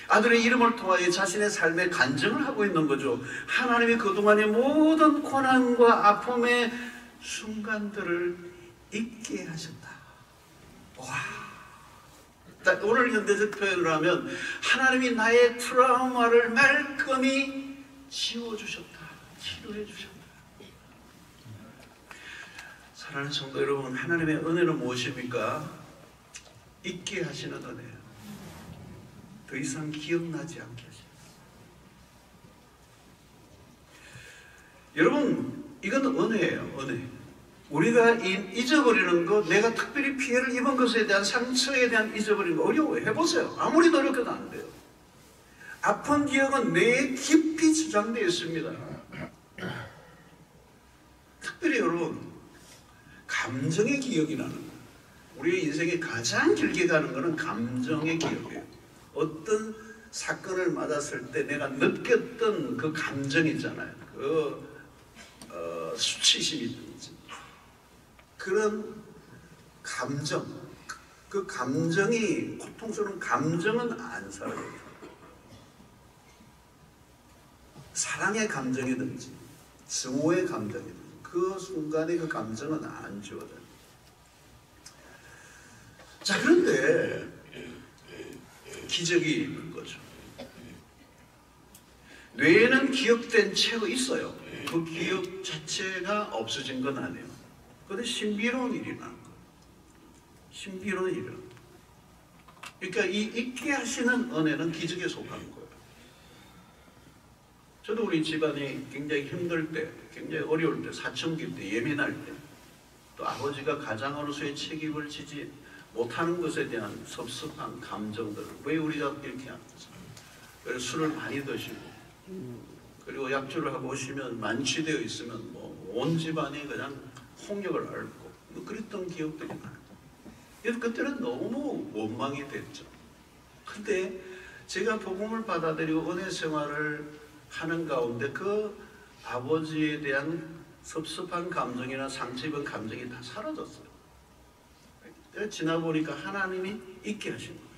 Speaker 1: 아들의 이름을 통하여 자신의 삶에 간증을 하고 있는 거죠. 하나님이 그동안의 모든 고난과 아픔의 순간들을 잊게 하셨다. 와, 오늘 현대적 표현을 하면 하나님이 나의 트라우마를 말끔히 지워주셨다. 치료해 주셨다. 사랑하는 성도 여러분, 하나님의 은혜는 무엇입니까? 잊게 하시는 은혜예요. 더 이상 기억나지 않게 하시는. 여러분, 이건 은혜예요. 은혜. 우리가 잊어버리는 것, 내가 특별히 피해를 입은 것에 대한 상처에 대한 잊어버리는 거 어려워요. 해보세요. 아무리 노력해도 안 돼요. 아픈 기억은 뇌에 깊이 저장되어 있습니다. 특별히 여러분, 감정의 기억이라는 거. 우리의 인생에 가장 길게 가는 것은 감정의 기억이에요. 어떤 사건을 맞았을 때 내가 느꼈던 그 감정 있잖아요. 수치심이든지 그런 감정, 그 감정이 고통스러운 감정은 안 사라져요. 사랑의 감정이든지 증오의 감정이든지 그 순간의 그 감정은 안 지워져요. 자, 그런데 기적이 있는 거죠. 뇌에는 기억된 채가 있어요. 그 기억 자체가 없어진 건 아니에요. 그런데 신비로운 일이 나는 거예요. 신비로운 일이요. 그러니까 이 잊게 하시는 은혜는 기적에 속하는 거예요. 저도 우리 집안이 굉장히 힘들 때, 굉장히 어려울 때, 사춘기 때, 예민할 때, 또 아버지가 가장으로서의 책임을 지지 못하는 것에 대한 섭섭한 감정들, 왜 우리가 이렇게 하는지, 그래서 술을 많이 드시고, 그리고 약주를 하고 오시면 만취되어 있으면 온 집안이 그냥 홍역을 앓고 뭐 그랬던 기억들이 많아요. 그래서 그때는 너무 원망이 됐죠. 근데 제가 복음을 받아들이고 은혜 생활을 하는 가운데 그 아버지에 대한 섭섭한 감정이나 상처 입은 감정이 다 사라졌어요. 지나보니까 하나님이 잊게 하신 거예요.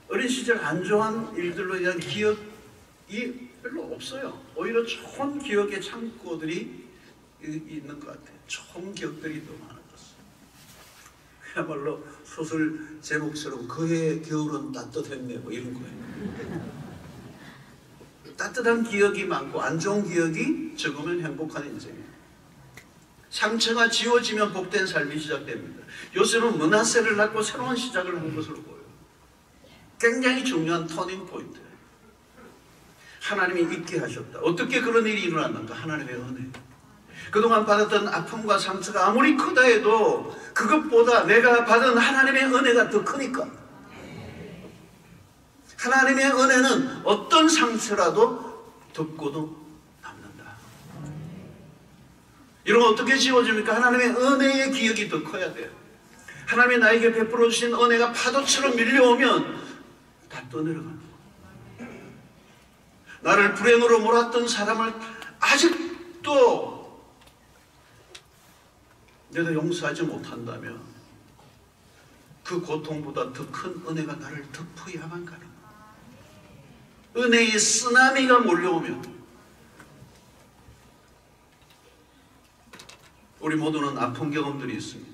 Speaker 1: 어린 시절 안 좋은 일들로 인한 기억이 별로 없어요. 오히려 좋은 기억의 창고들이 있는 것 같아요. 좋은 기억들이 더 많아졌어요. 그야말로 소설 제목처럼 그의 겨울은 따뜻했네 뭐 이런 거예요. 따뜻한 기억이 많고 안 좋은 기억이 적으면 행복한 인생이에요. 상처가 지워지면 복된 삶이 시작됩니다. 요셉은 므낫세를 낳고 새로운 시작을 한 것으로 보여요. 굉장히 중요한 터닝 포인트예요. 하나님이 잊게 하셨다. 어떻게 그런 일이 일어났는가? 하나님의 은혜. 그동안 받았던 아픔과 상처가 아무리 크다 해도 그것보다 내가 받은 하나님의 은혜가 더 크니까. 하나님의 은혜는 어떤 상처라도 덮고도 남는다. 이런 거 어떻게 지워집니까? 하나님의 은혜의 기억이 더 커야 돼요. 하나님이 나에게 베풀어 주신 은혜가 파도처럼 밀려오면 다 떠내려가는 거예요. 나를 불행으로 몰았던 사람을 아직도 내가 용서하지 못한다면 그 고통보다 더 큰 은혜가 나를 덮어야만 가는 거예요. 은혜의 쓰나미가 몰려오면 우리 모두는 아픈 경험들이 있습니다.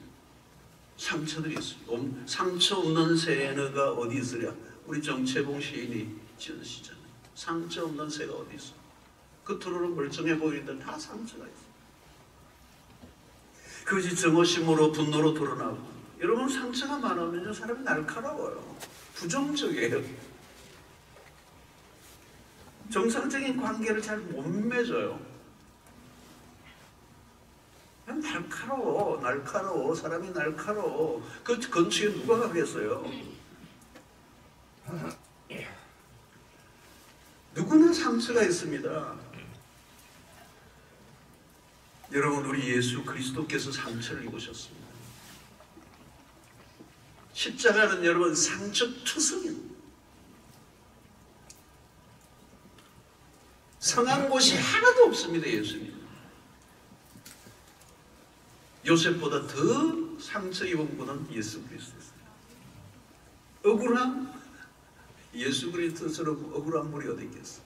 Speaker 1: 상처들이 있습니다. 상처 없는 새가 어디 있으랴? 우리 정채봉 시인이 지은 시잖아요. 상처 없는 새가 어디 있어? 겉으로는 멀쩡해 보이는데 다 상처가 있어. 그것이 정오심으로 분노로 드러나고. 여러분, 상처가 많으면 사람이 날카로워요. 부정적이에요. 정상적인 관계를 잘 못 맺어요. 그냥 날카로워. 사람이 날카로워. 그 건축에 누가 가겠어요? 누구나 상처가 있습니다. 여러분, 우리 예수 그리스도께서 상처를 입으셨습니다. 십자가는 여러분 상처투성입니다. 성한 곳이 하나도 없습니다. 예수님. 요셉보다 더 상처 입은 분은 예수 그리스도였어요. 억울함? 예수 그리스도처럼 억울한 분이 어디 있겠어?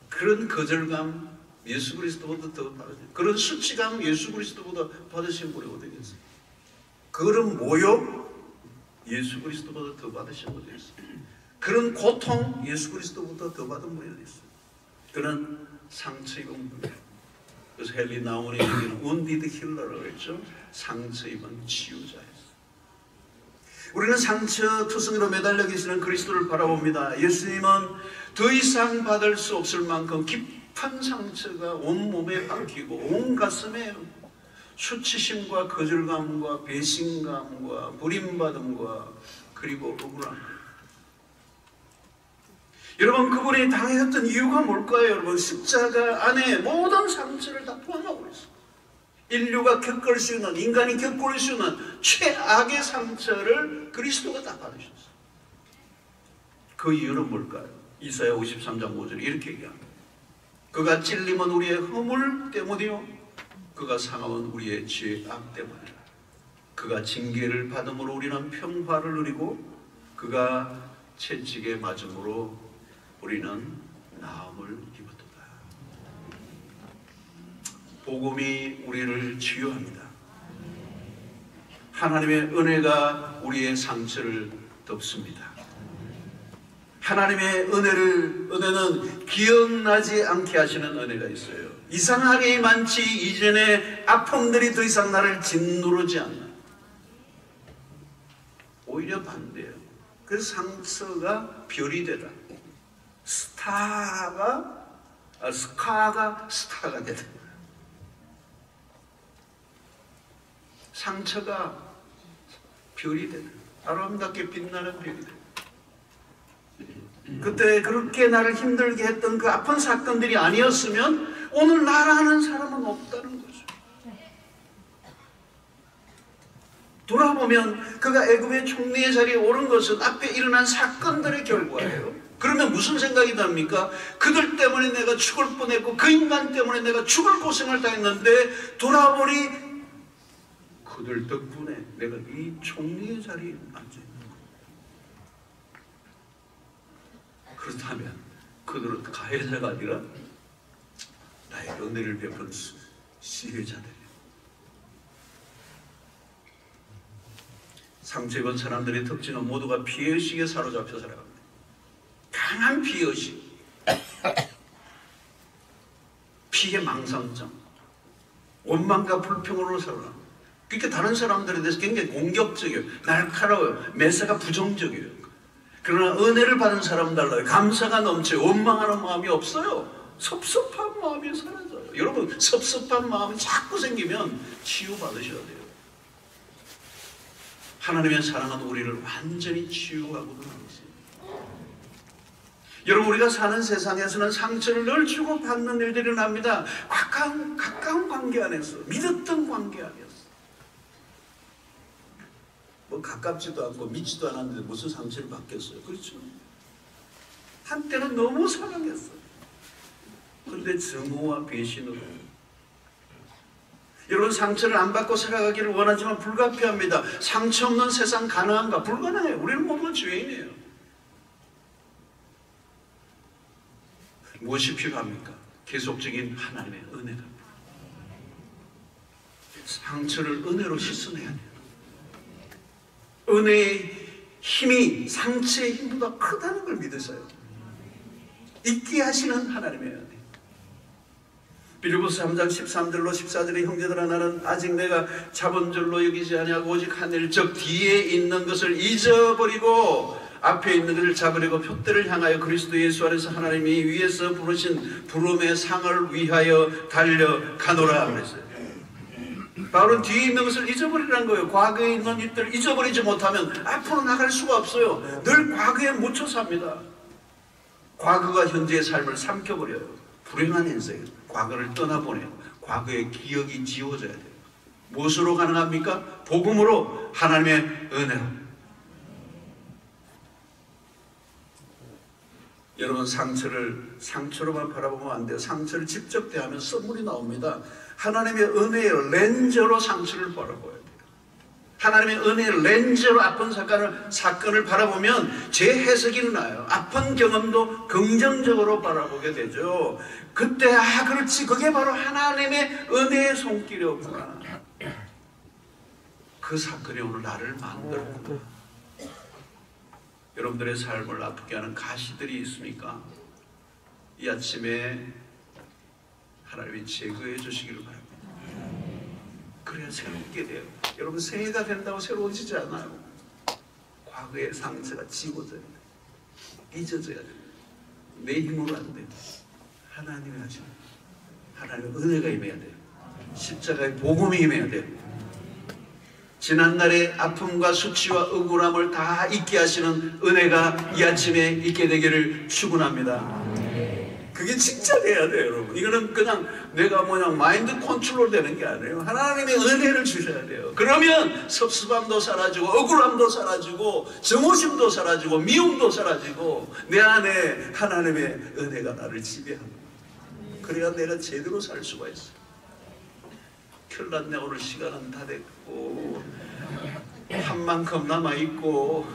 Speaker 1: 그런 거절감 예수 그리스도보다 더 받으신, 그런 수치감 예수 그리스도보다 받으신 분이 어디 있겠어? 그런 모욕 예수 그리스도보다 더 받으신 분이 있어요. 그런 고통 예수 그리스도보다 더 받은 분이 어디 있어요? 그는 상처 입은 분이에요. 그래서 헨리 나우먼의 얘기는 wounded healer라고 했죠. 상처 입은 치유자였어요. 우리는 상처 투성이로 매달려 계시는 그리스도를 바라봅니다. 예수님은 더 이상 받을 수 없을 만큼 깊은 상처가 온몸에 박히고 온 가슴에 수치심과 거절감과 배신감과 버림받음과 그리고 억울함. 여러분, 그분이 당했던 이유가 뭘까요? 여러분, 십자가 안에 모든 상처를 다 포함하고 있어요. 인류가 겪을 수 있는, 인간이 겪을 수 있는 최악의 상처를 그리스도가 다 받으셨어요. 그 이유는 뭘까요? 이사야 53장 5절에 이렇게 얘기합니다. 그가 찔림은 우리의 허물 때문이요, 그가 상함은 우리의 죄악 때문이라. 그가 징계를 받음으로 우리는 평화를 누리고 그가 채찍에 맞음으로 우리는 나음을 입었도다. 복음이 우리를 치유합니다. 하나님의 은혜가 우리의 상처를 덮습니다. 하나님의 은혜는 기억나지 않게 하시는 은혜가 있어요. 이상하게 많지 이전의 아픔들이 더 이상 나를 짓누르지 않나. 오히려 반대예요. 그래서 상처가 별이 되다. 스카가 스타가 되다. 상처가 별이 되다. 아름답게 빛나는 별이 되다. 그때 그렇게 나를 힘들게 했던 그 아픈 사건들이 아니었으면 오늘 나라는 사람은 없다는 거죠. 돌아보면 그가 애굽의 총리의 자리에 오른 것은 앞에 일어난 사건들의 결과예요. 그러면 무슨 생각이 납니까? 그들 때문에 내가 죽을 뻔했고 그 인간 때문에 내가 죽을 고생을 다 했는데 돌아보니 그들 덕분에 내가 이 총리의 자리에 앉아있는 거예요. 그렇다면 그들은 가해자가 아니라 나의 은혜를 베푼 시혜자들이에요. 상처 입은 사람들의 특징은 모두가 피해의식에 사로잡혀 살아갑니다. 강한 피해의식, 피해 망상증, 원망과 불평으로 살아갑니다. 그러니까 다른 사람들에 대해서 굉장히 공격적이에요. 날카로워요. 매사가 부정적이에요. 그러나 은혜를 받은 사람은 달라요. 감사가 넘쳐요. 원망하는 마음이 없어요. 섭섭한 마음이 사라져요. 여러분, 섭섭한 마음이 자꾸 생기면 치유받으셔야 돼요. 하나님의 사랑은 우리를 완전히 치유하고도 남습니다. 여러분, 우리가 사는 세상에서는 상처를 늘 주고받는 일들이 일어납니다. 가까운 관계 안에서, 믿었던 관계 안에서. 뭐 가깝지도 않고 믿지도 않았는데 무슨 상처를 받겠어요? 그렇죠? 한때는 너무 사랑했어요. 그런데 증오와 배신으로. 여러분, 상처를 안 받고 살아가기를 원하지만 불가피합니다. 상처 없는 세상 가능한가? 불가능해요. 우리는 모두 죄인이에요. 무엇이 필요합니까? 계속적인 하나님의 은혜가. 상처를 은혜로 씻어내야 돼요. 은혜의 힘이 상처의 힘보다 크다는 걸 믿으세요. 잊게 하시는 하나님의 은혜. 빌립보서 3장 13절로 14절의 형제들아, 나는 아직 내가 잡은 줄로 여기지 아니하고 오직 하늘 즉 뒤에 있는 것을 잊어버리고 앞에 있는 것을 잡으려고 표대를 향하여 그리스도 예수 안에서 하나님이 위에서 부르신 부름의 상을 위하여 달려가노라 그랬어요. 바울은 뒤에 있는 것을 잊어버리라는 거예요. 과거에 있는 일들을 잊어버리지 못하면 앞으로 나갈 수가 없어요. 늘 과거에 묻혀 삽니다. 과거가 현재의 삶을 삼켜버려요. 불행한 인생, 과거를 떠나보내요. 과거의 기억이 지워져야 돼요. 무엇으로 가능합니까? 복음으로, 하나님의 은혜로. 여러분, 상처로만 바라보면 안 돼요. 상처를 직접 대하면 선물이 나옵니다. 하나님의 은혜의 렌저로 상처를 바라봐야 돼요. 하나님의 은혜의 렌저로 아픈 사건을 바라보면 제 해석이 나요. 아픈 경험도 긍정적으로 바라보게 되죠. 그때 그렇지, 그게 바로 하나님의 은혜의 손길이었구나. 그 사건이 오늘 나를 만들었구나. 여러분들의 삶을 아프게 하는 가시들이 있습니까? 이 아침에 하나님이 제거해 주시기를 바랍니다. 그래야 새롭게 돼요. 여러분, 새해가 된다고 새로워지지 않아요. 과거의 상처가 지워져야 돼요. 잊어져야 돼요. 내 힘으로 안 돼요. 하나님이 하시는, 하나님의 은혜가 임해야 돼요. 십자가의 복음이 임해야 돼요. 지난날의 아픔과 수치와 억울함을 다 잊게 하시는 은혜가 이 아침에 있게 되기를 축원합니다. 그게 진짜 돼야 돼요, 여러분. 이거는 그냥 내가 마인드 컨트롤 되는 게 아니에요. 하나님의 은혜를 주셔야 돼요. 그러면 섭섭함도 사라지고, 억울함도 사라지고, 정오심도 사라지고, 미움도 사라지고, 내 안에 하나님의 은혜가 나를 지배합니다. 그래야 내가 제대로 살 수가 있어요. 큰일 났네. 오늘 시간은 다 됐고, 한 만큼 남아있고,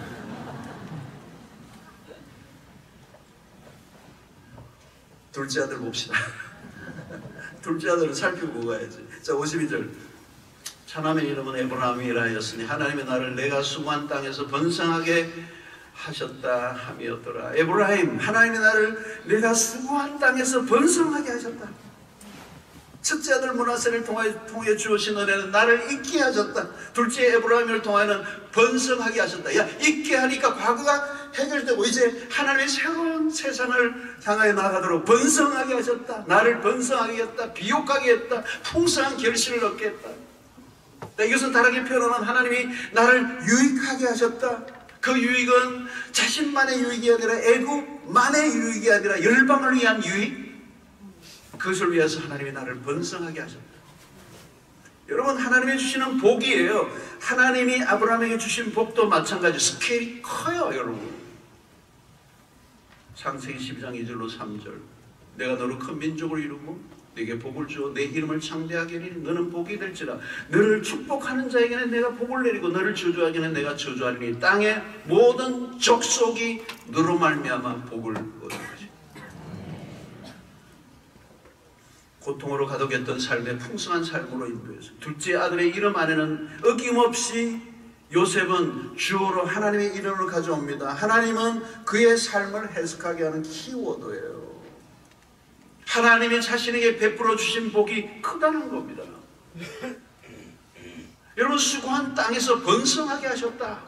Speaker 1: 둘째 아들 봅시다. 둘째 아들은 살피고 가야지. 자, 52절. 차남의 이름은 에브라임이라 하였으니 하나님의 나를 내가 수고한 땅에서 번성하게 하셨다 함이었더라. 에브라임, 하나님의 나를 내가 수고한 땅에서 번성하게 하셨다. 첫째 아들 므낫세를 통해 주신 은혜는 나를 잊게 하셨다. 둘째 에브라임을 통하여는 번성하게 하셨다. 야, 잊게 하니까 과거가 해결되고 이제 하나님의 새로운 세상을 향하여 나아가도록 번성하게 하셨다. 나를 번성하게 했다. 비옥하게 했다. 풍성한 결실을 얻게 했다. 이것은 다르게 표현하면 하나님이 나를 유익하게 하셨다. 그 유익은 자신만의 유익이 아니라 애굽만의 유익이 아니라 열방을 위한 유익, 그것을 위해서 하나님이 나를 번성하게 하셨다. 여러분, 하나님이 주시는 복이에요. 하나님이 아브라함에게 주신 복도 마찬가지 스케일이 커요, 여러분. 창세기 12장 2절로 3절. 내가 너를 큰 민족을 이루고 네게 복을 주어 내 이름을 창대하게 하리니 너는 복이 될지라. 너를 축복하는 자에게는 내가 복을 내리고 너를 저주하기는 내가 저주하리니 땅의 모든 족속이 너로 말미암아 복을 얻을 것이다. 고통으로 가득했던 삶의 풍성한 삶으로 인도해서 둘째 아들의 이름 안에는 어김없이 요셉은 주어로 하나님의 이름을 가져옵니다. 하나님은 그의 삶을 해석하게 하는 키워드예요. 하나님이 자신에게 베풀어 주신 복이 크다는 겁니다. 여러분, 수고한 땅에서 번성하게 하셨다.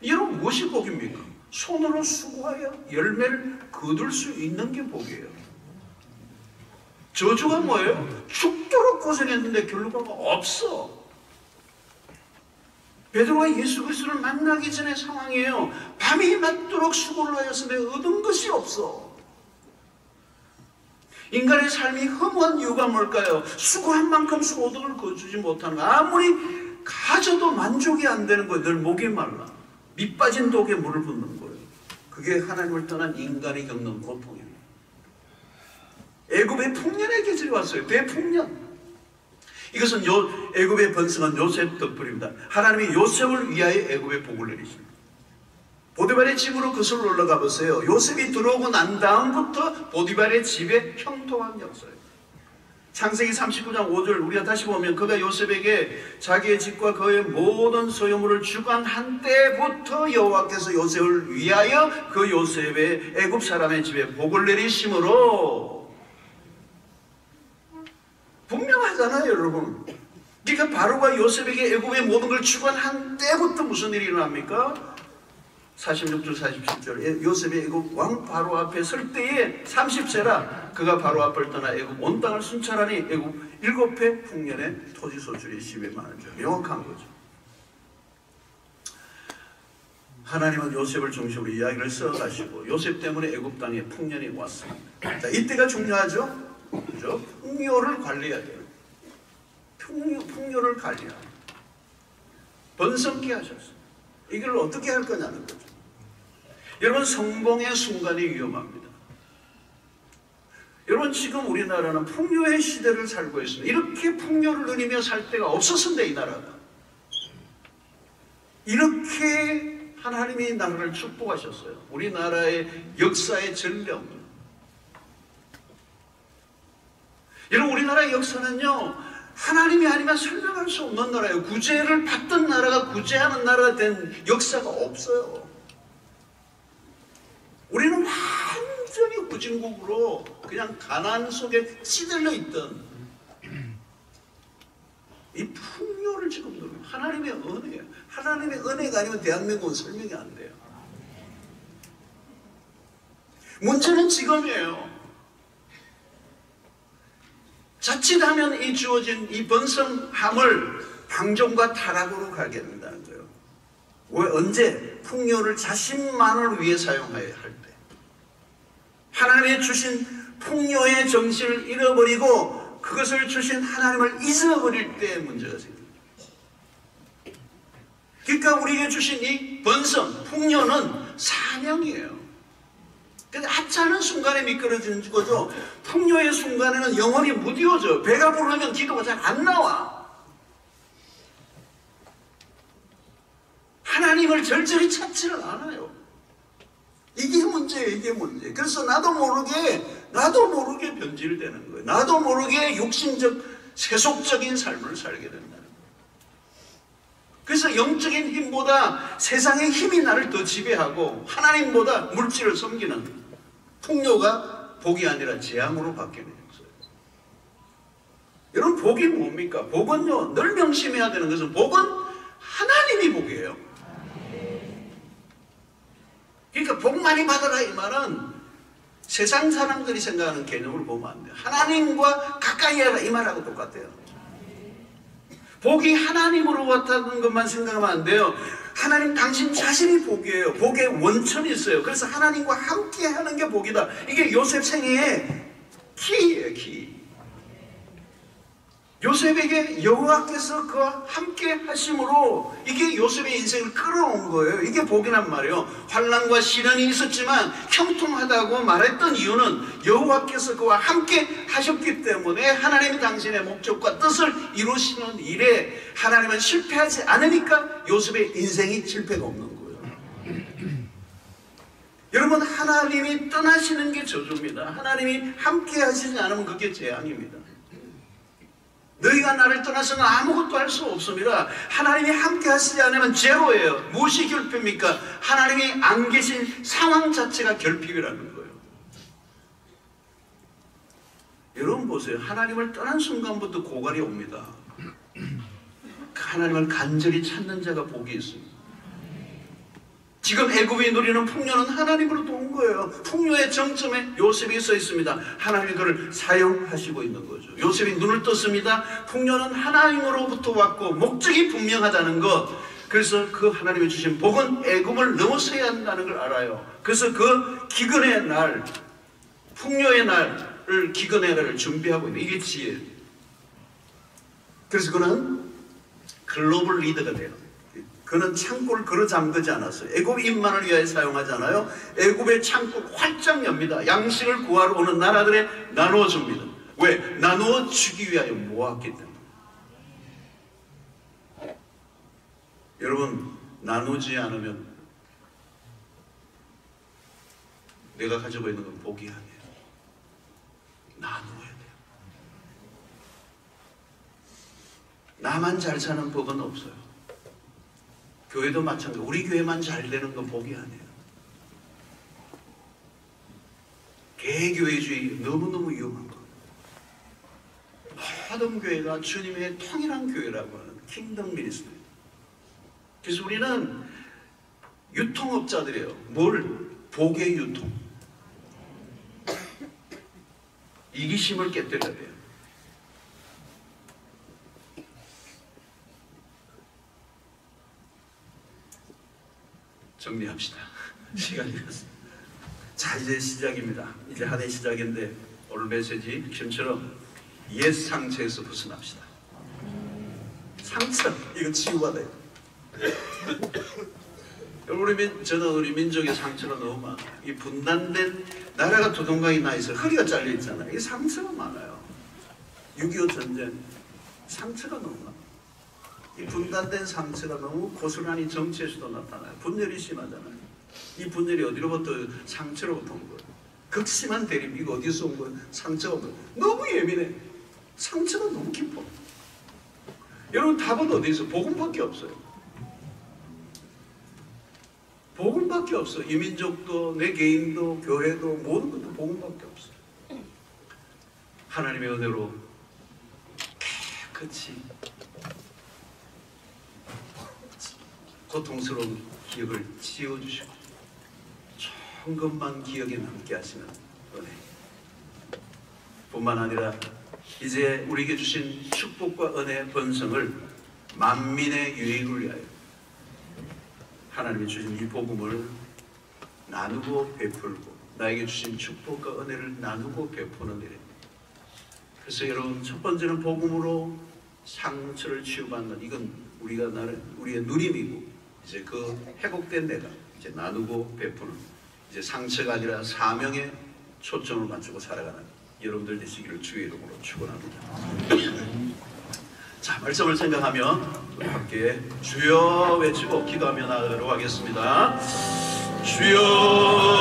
Speaker 1: 여러분, 무엇이 복입니까? 손으로 수고하여 열매를 거둘 수 있는 게 복이에요. 저주가 뭐예요? 죽도록 고생했는데 결과가 없어. 베드로가 예수 그리스도를 만나기 전의 상황이에요. 밤이 맞도록 수고를 하여서 내가 얻은 것이 없어. 인간의 삶이 허무한 이유가 뭘까요? 수고한 만큼 소득을 거두지 못하는 거예요. 아무리 가져도 만족이 안 되는 거예요. 늘 목이 말라. 밑 빠진 독에 물을 붓는 거예요. 그게 하나님을 떠난 인간이 겪는 고통이에요. 애굽의 풍년의 계절이 왔어요. 대풍년. 이것은 애굽의 번성한 요셉 덕분입니다. 하나님이 요셉을 위하여 애굽의 복을 내리십니다. 보디발의 집으로 그슬로 올라가 보세요. 요셉이 들어오고 난 다음부터 보디발의 집에 형통한 역사예요. 창세기 39장 5절 우리가 다시 보면 그가 요셉에게 자기의 집과 그의 모든 소유물을 주관한 때부터 여호와께서 요셉을 위하여 그 요셉의 애굽 사람의 집에 복을 내리심으로, 분명하잖아요, 여러분. 그러니까 바로가 요셉에게 애굽의 모든 걸 주관한 때부터 무슨 일이 일어납니까? 46절 47절 요셉이 애굽 왕 바로 앞에 설 때에 30세라 그가 바로 앞을 떠나 애굽 온 땅을 순찰하니 애굽 7회 풍년에 토지 소출이 10회 많은 줄. 명확한 거죠. 하나님은 요셉을 중심으로 이야기를 써가시고 요셉 때문에 애굽 땅에 풍년이 왔습니다. 자, 이때가 중요하죠. 그죠? 풍요를 관리해야 돼요. 풍요를 관리해야 돼요. 번성케 하셨어요. 이걸 어떻게 할 거냐는 거죠. 여러분, 성공의 순간이 위험합니다. 여러분, 지금 우리나라는 풍요의 시대를 살고 있습니다. 이렇게 풍요를 누리며 살 때가 없었는데, 이 나라가 이렇게 하나님이 나라를 축복하셨어요. 우리나라의 역사의 전령. 여러분, 우리나라의 역사는요, 하나님이 아니면 설명할 수 없는 나라예요. 구제를 받던 나라가 구제하는 나라가 된 역사가 없어요. 우리는 완전히 후진국으로 그냥 가난 속에 찌들려 있던 이 풍요를 지금 누리는 하나님의 은혜예요. 하나님의 은혜가 아니면 대한민국은 설명이 안 돼요. 문제는 지금이에요. 자칫하면 이 주어진 이 번성함을 방종과 타락으로 가게 된다는 거예요. 왜? 언제? 풍요를 자신만을 위해 사용해야 할 때. 하나님이 주신 풍요의 정신을 잃어버리고 그것을 주신 하나님을 잊어버릴 때 문제가 생깁니다. 그러니까 우리에게 주신 이 번성, 풍요는 사명이에요. 근데 하찮은 순간에 미끄러지는 거죠. 풍요의 순간에는 영혼이 무디워져. 배가 부르면 기도가 잘 안 나와. 하나님을 절절히 찾지를 않아요. 이게 문제예요. 이게 문제. 그래서 나도 모르게 변질되는 거예요. 나도 모르게 육신적 세속적인 삶을 살게 된다는 거예요. 그래서 영적인 힘보다 세상의 힘이 나를 더 지배하고 하나님보다 물질을 섬기는 풍요가 복이 아니라 재앙으로 바뀌는 거예요. 여러분, 복이 뭡니까? 복은요, 늘 명심해야 되는 것은 복은 하나님이 복이에요. 그러니까 복 많이 받아라 이 말은 세상 사람들이 생각하는 개념으로 보면 안 돼요. 하나님과 가까이 하라 이 말하고 똑같아요. 복이 하나님으로부터는 것만 생각하면 안 돼요. 하나님 당신 자신이 복이에요. 복의 원천이 있어요. 그래서 하나님과 함께 하는 게 복이다. 이게 요셉 생애의 키예요. 키. 요셉에게 여호와께서 그와 함께 하심으로 이게 요셉의 인생을 끌어온 거예요. 이게 복이란 말이에요. 환난과 시련이 있었지만 형통하다고 말했던 이유는 여호와께서 그와 함께 하셨기 때문에 하나님이 당신의 목적과 뜻을 이루시는 일에 하나님은 실패하지 않으니까 요셉의 인생이 실패가 없는 거예요. 여러분, 하나님이 떠나시는 게 저주입니다. 하나님이 함께 하시지 않으면 그게 재앙입니다. 너희가 나를 떠나서는 아무것도 할 수 없습니다. 하나님이 함께 하시지 않으면 제로예요. 무엇이 결핍입니까? 하나님이 안 계신 상황 자체가 결핍이라는 거예요. 여러분 보세요. 하나님을 떠난 순간부터 고갈이 옵니다. 하나님을 간절히 찾는 자가 복이 있습니다. 지금 애굽이 누리는 풍요는 하나님으로부터 온 거예요. 풍요의 정점에 요셉이 서 있습니다. 하나님이 그를 사용하시고 있는 거죠. 요셉이 눈을 떴습니다. 풍요는 하나님으로부터 왔고 목적이 분명하다는 것. 그래서 그 하나님이 주신 복은 애굽을 넘어서야 한다는 걸 알아요. 그래서 그 기근의 날, 풍요의 날을 기근의 날을 준비하고 있는 이게 지혜예요. 그래서 그는 글로벌 리더가 돼요. 그는 창고를 걸어 잠그지 않았어요. 애굽 인만을 위하여 사용하잖아요. 애굽의 창고를 활짝 엽니다. 양식을 구하러 오는 나라들에 나누어 줍니다. 왜? 나누어 주기 위하여 모았기 때문에. 여러분, 나누지 않으면 내가 가지고 있는 건 복이 아니에요. 나누어야 돼요. 나만 잘 사는 법은 없어요. 교회도 마찬가지로 우리 교회만 잘 되는 건 복이 아니에요. 개교회주의 너무너무 위험한 거. 모든 교회가 주님의 통일한 교회라고 하는 킹덤 미니스트리. 그래서 우리는 유통업자들이에요. 뭘? 복의 유통. 이기심을 깨뜨려야 돼요. 정리합시다. 시간이 됐습니다. 자, 이제 시작입니다. 이제 한 해 시작인데 오늘 메시지 지금처럼 옛 상처에서 벗어납시다. 상처, 이거 치유가 돼요. 여러분, 저는 우리 민족의 상처가 너무 많아요. 이 분단된 나라가 두동강이 나 있어 허리가 잘려 있잖아요. 이 상처가 많아요. 6.25 전쟁 상처가 너무 많아요. 이 분단된 상처가 너무 고스란히 정치에서도 나타나요. 분열이 심하잖아요. 이 분열이 어디로부터? 상처로부터 온 거예요. 극심한 대립, 이거 어디서 온 거예요? 상처가 온 거예요. 너무 예민해. 상처가 너무 깊어. 여러분, 답은 어디서? 복음밖에 없어요. 복음밖에 없어. 이 민족도 내 개인도 교회도 모든 것도 복음밖에 없어. 하나님의 은혜로 깨끗이 고통스러운 기억을 지워주시고 좋은 것만 기억에 남게 하시는 은혜 뿐만 아니라 이제 우리에게 주신 축복과 은혜의 번성을 만민의 유익을 위하여 하나님이 주신 이 복음을 나누고 베풀고 나에게 주신 축복과 은혜를 나누고 베푸는 일입니다. 그래서 여러분, 첫 번째는 복음으로 상처를 치유받는, 이건 우리의 누림이고, 이제 그 회복된 내가 이제 나누고 베푸는, 이제 상처가 아니라 사명에 초점을 맞추고 살아가는 여러분들 되시기를 주의 이름으로 축원합니다. 자, 말씀을 생각하며 우리 함께 주여 외치고 기도하며 나가도록 하겠습니다. 주여